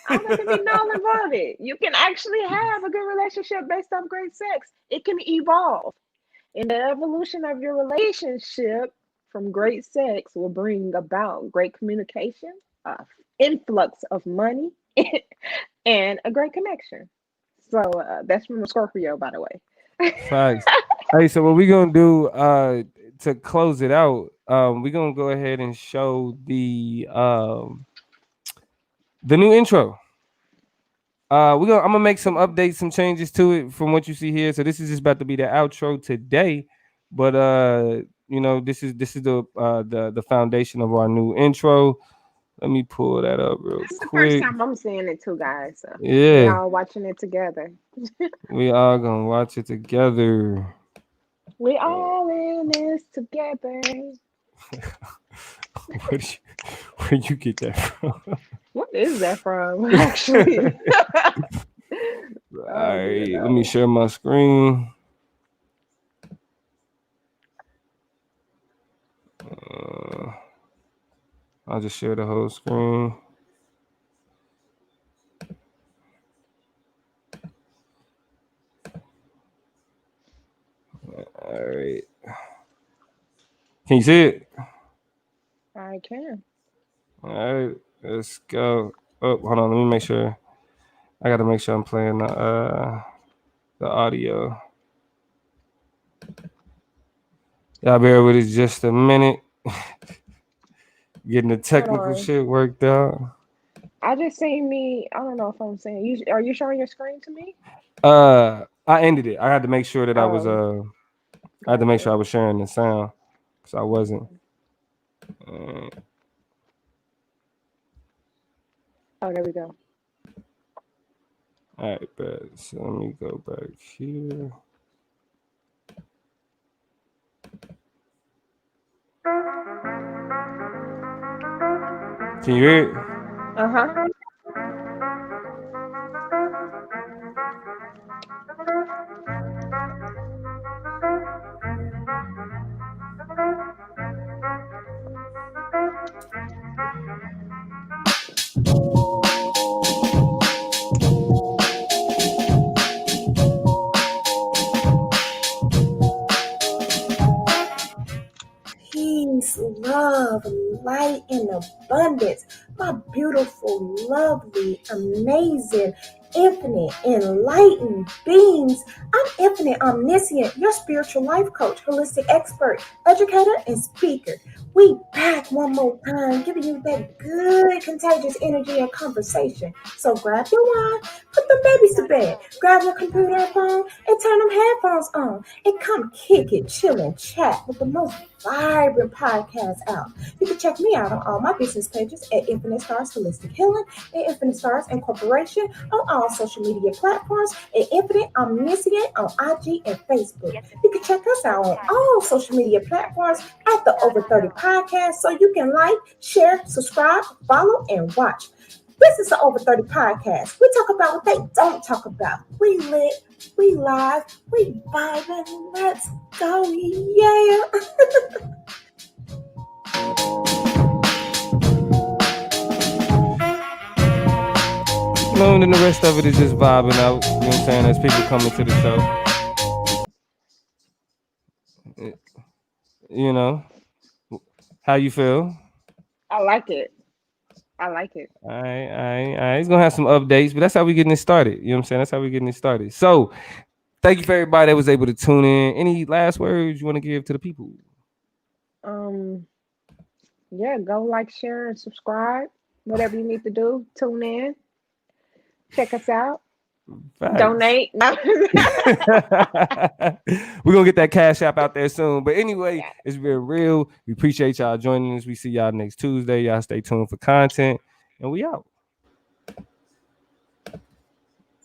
all that can be null and voided. You can actually have a good relationship based off great sex. It can evolve. And the evolution of your relationship from great sex will bring about great communication, influx of money, and a great connection. So that's from a Scorpio, by the way. Facts. Hey, so what we gonna do to close it out? We gonna go ahead and show the new intro. I'm gonna make some updates, some changes to it from what you see here. So this is just about to be the outro today, but this is the foundation of our new intro. Let me pull that up real That's the first quick. time I'm seeing it too, guys. So we Yeah, all watching it together. we are gonna watch it together. We Uh, all in this together. where where'd you get that from? What is that from, actually? All Oh, dear right, let me no. share my screen. Uh, I'll just share the whole screen. All right. Can you see it? I can. All right, let's go. Oh, hold on. Let me make sure. I gotta make sure I'm playing the audio. Y'all bear with us just a minute. Getting the Hold technical on. shit worked out. I just seen me. I don't know if I'm saying you. Are you showing your screen to me? I ended it. I had to make sure that Oh, I had to make gotcha. sure I was sharing the sound because I wasn't. Uh, Oh, there we go. all right, bet. So let me go back here. Can you hear it? Uh huh. Peace, love, light, and abundance. My beautiful, lovely, amazing, infinite, enlightened beings. I'm infinite, omniscient, your spiritual life coach, holistic expert, educator, and speaker. We back one more time, giving you that good, contagious energy and conversation. So grab your wine, put the babies to bed, grab your computer and phone, and turn them headphones on, and come kick it, chill, and chat with the most vibrant podcast out. You can check me out on all my business pages at Infinite Stars Holistic Healing and Infinite Stars Incorporation on all social media platforms and Infinite Omniscient on IG and Facebook. You can check us out on all social media platforms at the Over 30 Podcast so you can like, share, subscribe, follow, and watch. This is the Over 30 Podcast. We talk about what they don't talk about. We lit, we live, we vibing. Let's go, yeah. And then the rest of it is just vibing out. You know what I'm saying? As people coming to the show. You know, how you feel? I like it. I like it. All right. He's gonna have some updates, but that's how we getting it started. You know what I'm saying? That's how we getting it started. So, thank you for everybody that was able to tune in. Any last words you want to give to the people? Yeah, go like, share, and subscribe. Whatever you need to do, tune in, check us out, Facts. donate. No. We're gonna get that cash app out there soon. But anyway, it's been real. We appreciate y'all joining us. We see y'all next Tuesday. Y'all stay tuned for content, and we out.